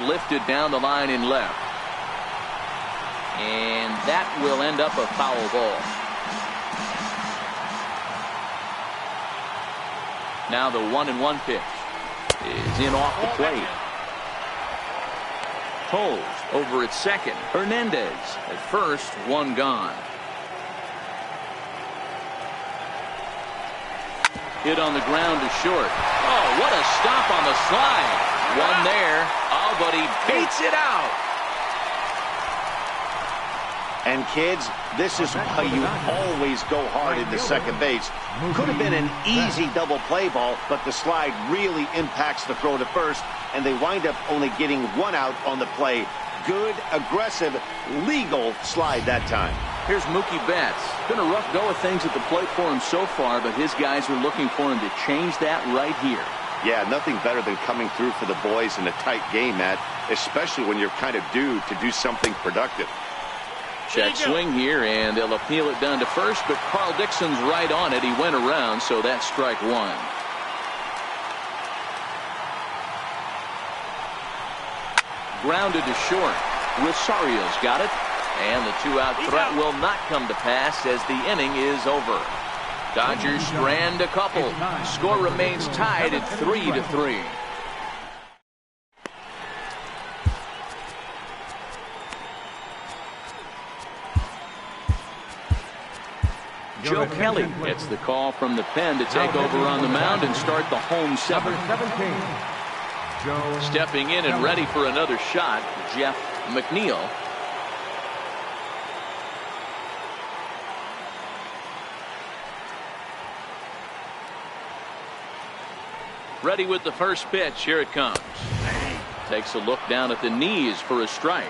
lifted down the line in left. And that will end up a foul ball. Now the 1-1 pitch is in off the plate. Toles over at second. Hernandez at first, one gone. Hit on the ground to short. Oh, what a stop on the slide. One there. Oh, but he beats it out. And kids, this is why you always go hard into second base. Could have been an easy double play ball, but the slide really impacts the throw to first, and they wind up only getting one out on the play. Good, aggressive, legal slide that time. Here's Mookie Betts. Been a rough go of things at the plate for him so far, but his guys are looking for him to change that right here. Yeah, nothing better than coming through for the boys in a tight game, Matt, especially when you're kind of due to do something productive. Check swing here, and they'll appeal it down to first, but Carl Dixon's right on it. He went around, so that's strike one. Grounded to short. Rosario's got it, and the two-out threat will not come to pass as the inning is over. Dodgers strand a couple. Score remains tied at 3-3. Joe Kelly gets the call from the pen to take over on the mound and start the home seventh. Stepping in and ready for another shot, Jeff McNeil. Ready with the first pitch. Here it comes. Takes a look down at the knees for a strike.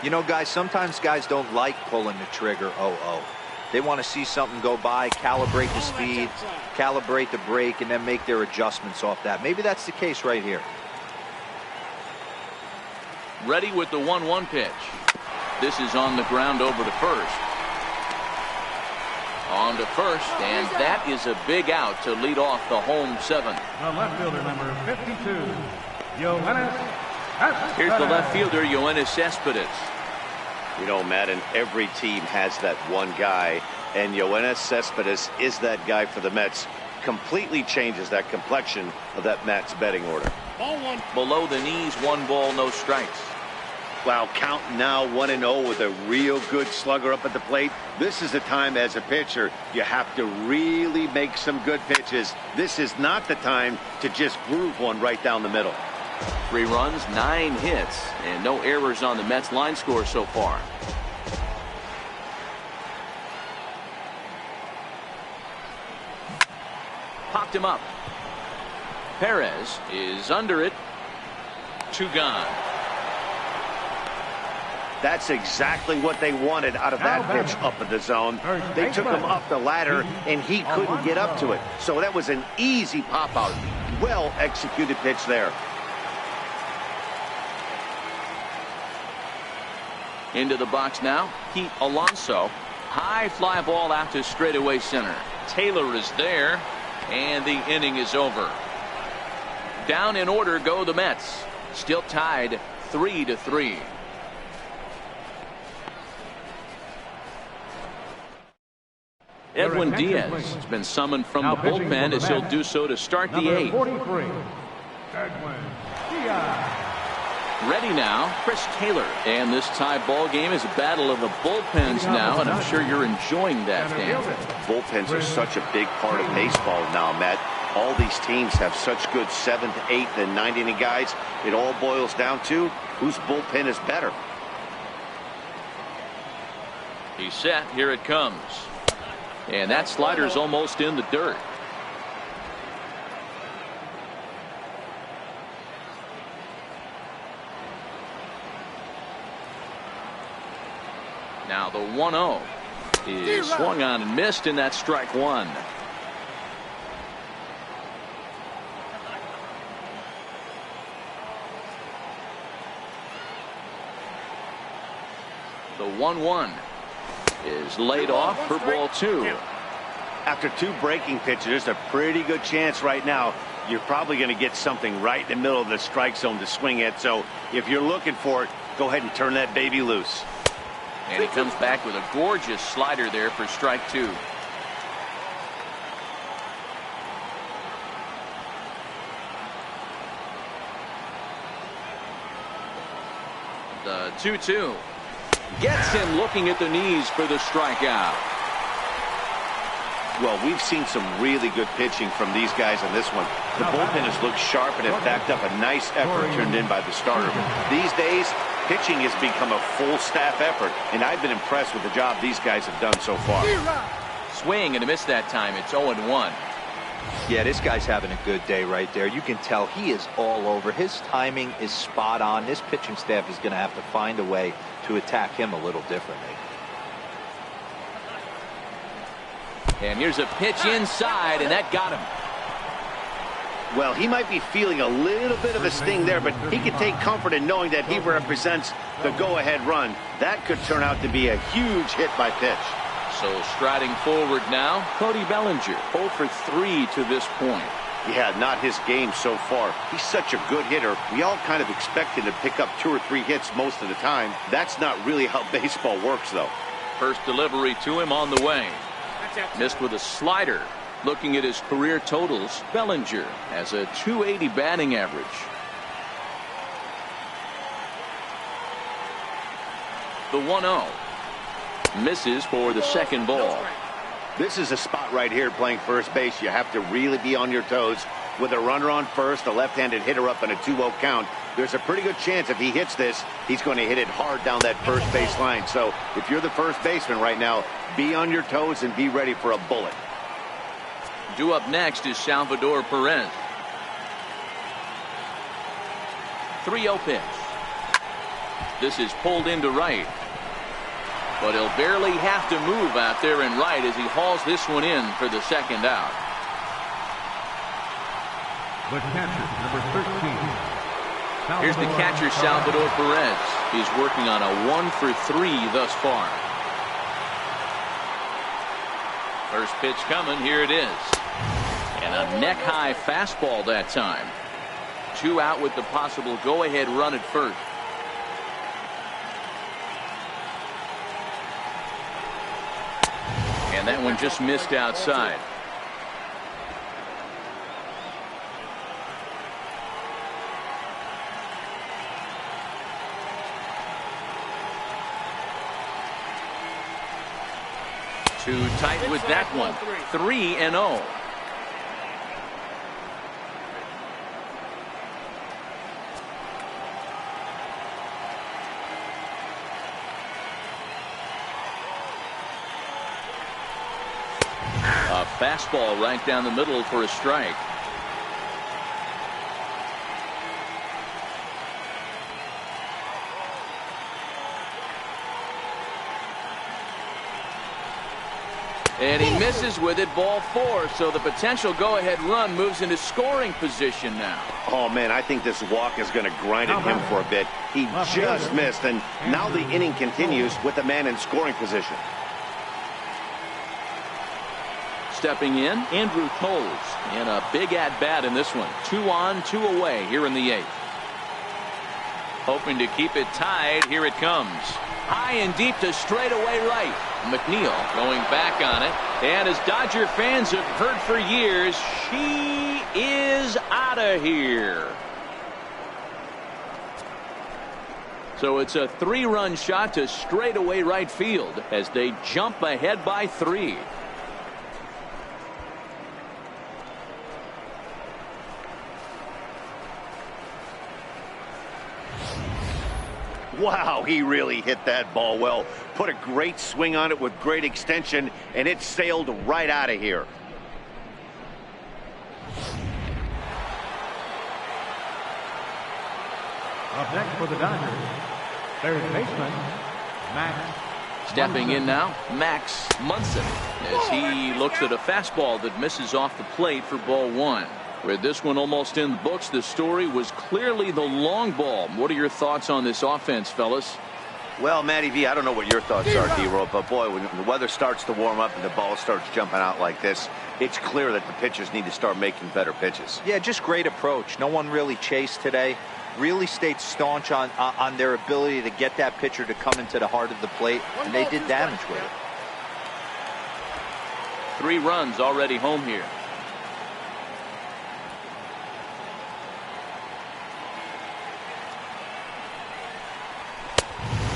You know, guys, sometimes guys don't like pulling the trigger 0-0. They want to see something go by, calibrate the speed, calibrate the brake, and then make their adjustments off that. Maybe that's the case right here. Ready with the 1-1 pitch. This is on the ground over to first. On to first, and that is a big out to lead off the home seventh. The left fielder, number 52, Yoenis Cespedes. Here's the left fielder, Yoenis Cespedes. You know, Matt, and every team has that one guy, and Yoenis Cespedes is that guy for the Mets. Completely changes that complexion of that Mets betting order. Ball one. Below the knees, 1 ball, no strikes. Wow, count now 1-0 with a real good slugger up at the plate. This is the time as a pitcher you have to really make some good pitches. This is not the time to just groove one right down the middle. 3 runs, 9 hits, and no errors on the Mets line score so far. Popped him up. Perez is under it. 2 gone. That's exactly what they wanted out of that pitch up in the zone. They took him up the ladder, and he couldn't get up to it. So that was an easy pop out. Well executed pitch there. Into the box now, Pete Alonso. High fly ball out to straightaway center. Taylor is there, and the inning is over. Down in order go the Mets. Still tied 3-3. Edwin Diaz has been summoned from the bullpen as he'll do so to start the 8th. 43, Edwin Diaz. Ready now, Chris Taylor. And this tie ball game is a battle of the bullpens now, and I'm sure you're enjoying that, Dan. Bullpens are such a big part of baseball now, Matt. All these teams have such good 7th, 8th, and 9th inning guys. It all boils down to whose bullpen is better. He's set. Here it comes. And that slider's almost in the dirt. Now the 1-0 is swung on and missed, and that's strike 1. The 1-1 is laid off for ball 2. After 2 breaking pitches, there's a pretty good chance right now you're probably going to get something right in the middle of the strike zone to swing at. So if you're looking for it, go ahead and turn that baby loose. And he comes back with a gorgeous slider there for strike 2. The 2-2 gets him looking at the knees for the strikeout. Well, we've seen some really good pitching from these guys on this one. The bullpen has looked sharp and has backed up a nice effort turned in by the starter. These days, pitching has become a full staff effort, and I've been impressed with the job these guys have done so far. Swing and a miss that time. It's 0-1. Yeah, this guy's having a good day right there. You can tell he is all over. His timing is spot on. This pitching staff is going to have to find a way to attack him a little differently. And here's a pitch inside, and that got him. Well, he might be feeling a little bit of a sting there, but he can take comfort in knowing that he represents the go-ahead run. That could turn out to be a huge hit by pitch. So striding forward now, Cody Bellinger, 0 for 3 to this point. Yeah, not his game so far. He's such a good hitter. We all kind of expect him to pick up 2 or 3 hits most of the time. That's not really how baseball works, though. First delivery to him on the way. Missed with a slider. Looking at his career totals, Bellinger has a .280 batting average. The 1-0. Misses for the second ball. This is a spot right here playing first base. You have to really be on your toes. With a runner on first, a left-handed hitter up in a 2-0 count, there's a pretty good chance if he hits this, he's going to hit it hard down that first base line. So if you're the first baseman right now, be on your toes and be ready for a bullet. Due up next is Salvador Perez. 3-0 pitch. This is pulled into right. But he'll barely have to move out there in right as he hauls this one in for the second out. The catcher, number 13. Here's the catcher, Salvador Perez. He's working on a 1 for 3 thus far. First pitch coming. Here it is. And a neck-high fastball that time. 2 out with the possible go-ahead run at first. And that one just missed outside. Too tight with that one. 3-0. A fastball right down the middle for a strike. And he misses with it, ball 4. So the potential go-ahead run moves into scoring position now. Oh, man, I think this walk is going to grind at him for a bit. He just missed, and now the inning continues with a man in scoring position. Stepping in, Andrew Toles in a big at-bat in this one. 2 on, 2 away here in the 8th. Hoping to keep it tied. Here it comes. High and deep to straightaway right. McNeil going back on it. And as Dodger fans have heard for years, she is out of here. So it's a 3-run shot to straightaway right field as they jump ahead by 3. Wow, he really hit that ball well. Put a great swing on it with great extension, and it sailed right out of here. Up next for the Dodgers, third baseman, Max. Stepping in now, Max Munson, as he looks at a fastball that misses off the plate for ball 1. With this one almost in the books, the story was clearly the long ball. What are your thoughts on this offense, fellas? Well, Matty V, I don't know what your thoughts are, D-Roll, but boy, when the weather starts to warm up and the ball starts jumping out like this, it's clear that the pitchers need to start making better pitches. Yeah, just great approach. No one really chased today. Really stayed staunch on their ability to get that pitcher to come into the heart of the plate, and they did damage with it. 3 runs already home here.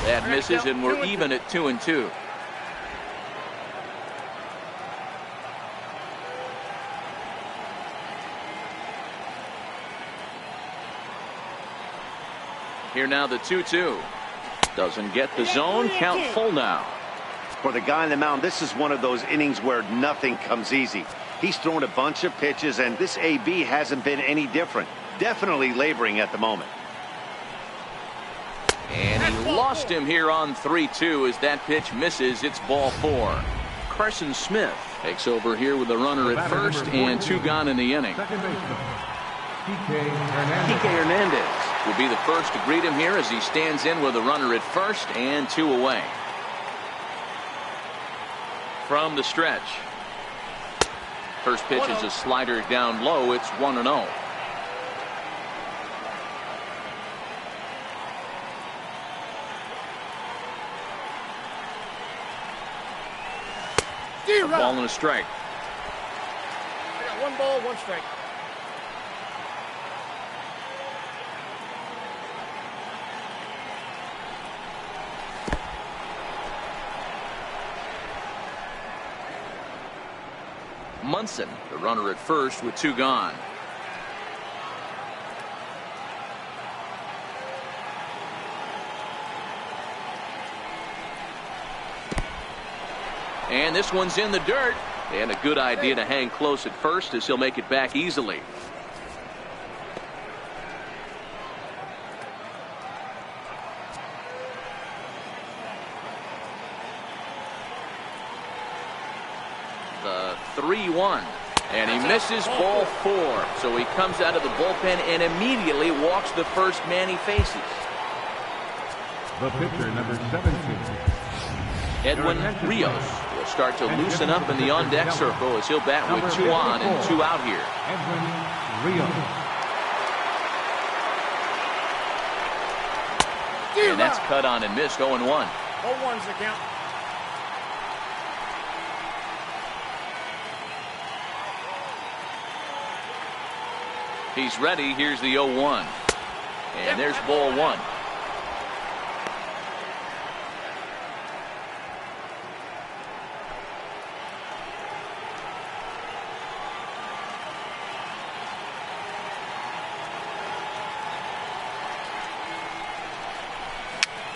That misses, and we're even at 2-2. Here now the 2-2. Doesn't get the zone. Count full now. For the guy on the mound, this is one of those innings where nothing comes easy. He's thrown a bunch of pitches, and this AB hasn't been any different. Definitely laboring at the moment. And he lost him here on 3-2 as that pitch misses. It's ball 4. Carson Smith takes over here with a runner at first and 2 gone in the inning. Kike Hernandez will be the first to greet him here as he stands in with a runner at first and 2 away. From the stretch. First pitch is a slider down low. It's 1-0. A ball and a strike. I got 1 ball, 1 strike. Munson, the runner at first with 2 gone. And this one's in the dirt. And a good idea to hang close at first as he'll make it back easily. The 3-1. And he misses ball 4. So he comes out of the bullpen and immediately walks the first man he faces. The pitcher, number 17. Edwin Rios will start to loosen up in the on-deck circle as he'll bat with 2 on and 2 out here. Edwin Rios. And that's cut on and missed. 0-1. 0-1's the count. He's ready. Here's the 0-1. And there's ball 1.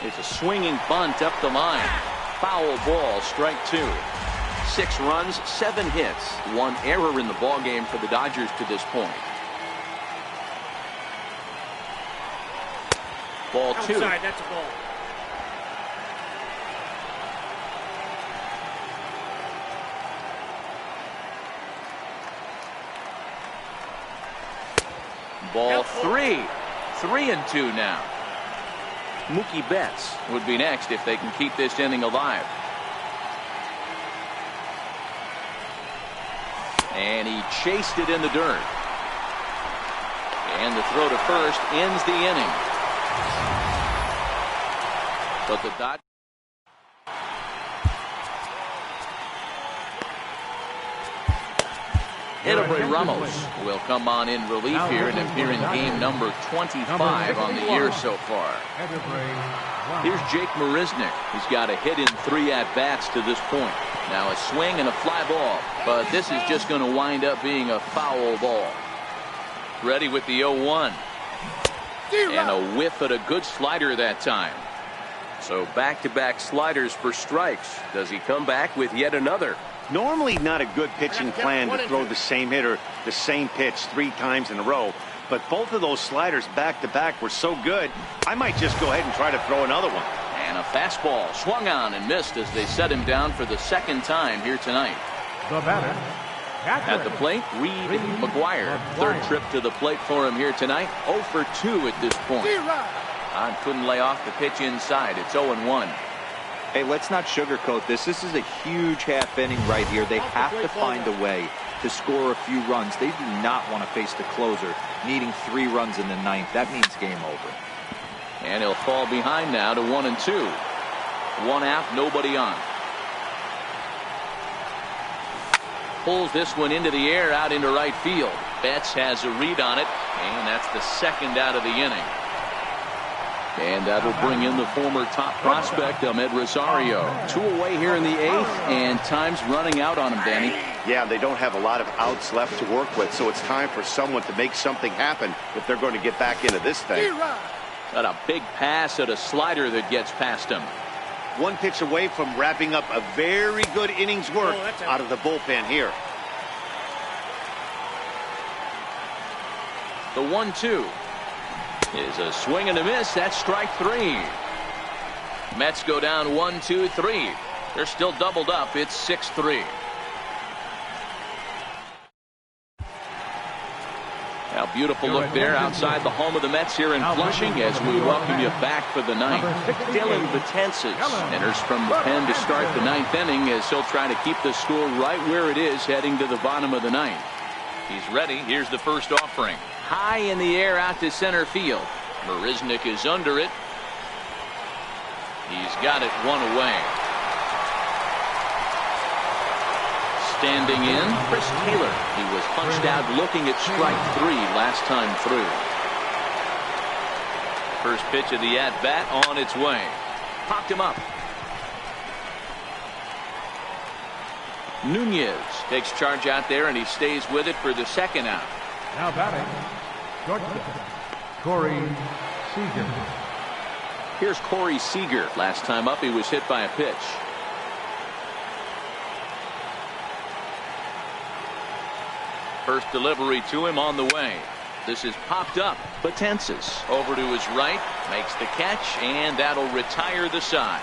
It's a swinging bunt up the line. Foul ball, strike 2. 6 runs, 7 hits, 1 error in the ballgame for the Dodgers to this point. Ball 2. Outside, that's a ball. Ball 3. 3-2 now. Mookie Betts would be next if they can keep this inning alive. And he chased it in the dirt. And the throw to first ends the inning. But the Dodgers. Edwin Ramos will come on in relief here and appear in game number 25 on the year so far. Here's Jake Marisnick. He's got a hit in 3 at-bats to this point. Now a swing and a fly ball, but this is just going to wind up being a foul ball. Ready with the 0-1. And a whiff at a good slider that time. So back-to-back sliders for strikes. Does he come back with yet another? Normally not a good pitching plan to throw the same hitter the same pitch 3 times in a row, but both of those sliders back-to-back were so good, I might just go ahead and try to throw another one. And a fastball swung on and missed as they set him down for the 2nd time here tonight. The batter, at the plate, Reed McGuire. 3rd trip to the plate for him here tonight. 0 for 2 at this point. Couldn't lay off the pitch inside. It's 0-1. Hey, let's not sugarcoat this. This is a huge half inning right here. They have to find a way to score a few runs. They do not want to face the closer needing 3 runs in the 9th. That means game over. And he'll fall behind now to 1-2. 1 out, nobody on. Pulls this one into the air out into right field. Betts has a read on it, and that's the 2nd out of the inning. And that'll bring in the former top prospect, Ahmed Rosario. 2 away here in the 8th, and time's running out on him, Danny. Yeah, they don't have a lot of outs left to work with, so it's time for someone to make something happen if they're going to get back into this thing. Got a big pass at a slider that gets past him. 1 pitch away from wrapping up a very good innings work out of the bullpen here. The 1-2 is a swing and a miss. That's strike 3. Mets go down 1-2-3. They're still doubled up. It's 6-3. Now, beautiful look there outside the home of the Mets here in Flushing as we welcome you back for the 9th. Dylan Betances enters from the pen to start the 9th inning as he'll try to keep the score right where it is heading to the bottom of the 9th. He's ready. Here's the first offering. High in the air out to center field. Marisnik is under it. He's got it 1 away. Standing in, Chris Taylor. He was punched out looking at strike 3 last time through. First pitch of the at-bat on its way. Popped him up. Nunez takes charge out there, and he stays with it for the 2nd out. Now batting, Georgia, Corey Seager. Here's Corey Seager. Last time up, he was hit by a pitch. First delivery to him on the way. This is popped up. Betances over to his right, makes the catch, and that'll retire the side.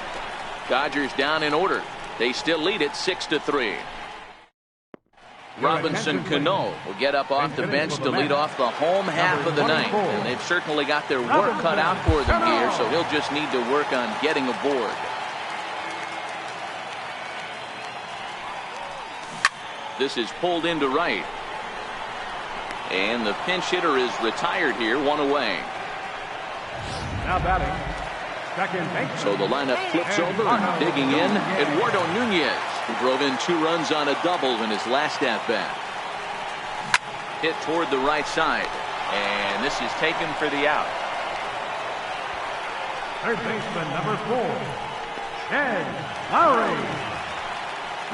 Dodgers down in order. They still lead it 6-3. Robinson Cano will get up off the bench to lead off the home half of the 9th, and they've certainly got their work cut out for them here, so he'll just need to work on getting aboard. This is pulled into right. And the pinch hitter is retired here, 1 away. Now batting, second baseman. So the lineup flips over and digging in, Eduardo Nunez, who drove in 2 runs on a double in his last at-bat. Hit toward the right side, and this is taken for the out. Third baseman, number 4, Jed Lowry.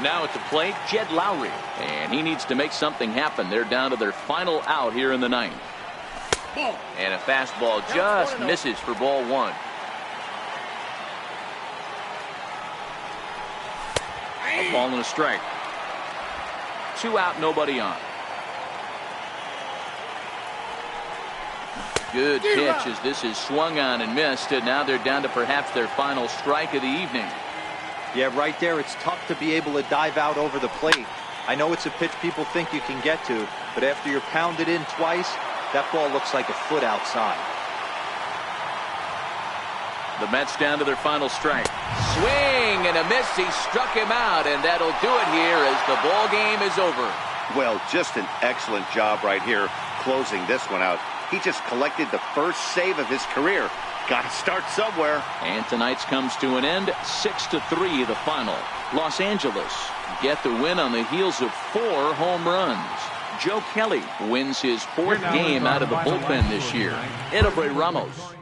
Now at the plate, Jed Lowry, and he needs to make something happen. They're down to their final out here in the 9th. And a fastball just misses for ball 1. A ball and a strike. 2 out, nobody on. Good pitch as this is swung on and missed, and now they're down to perhaps their final strike of the evening. Yeah, right there, it's tough to be able to dive out over the plate. I know it's a pitch people think you can get to, but after you're pounded in twice, that ball looks like a foot outside. The Mets down to their final strike. Swing and a miss. He struck him out, and that'll do it here as the ball game is over. Well, just an excellent job right here closing this one out. He just collected the first save of his career. Got to start somewhere. And tonight's comes to an end. 6-3 the final. Los Angeles get the win on the heels of 4 home runs. Joe Kelly wins his 4th game out of the bullpen this year. Edelbert Ramos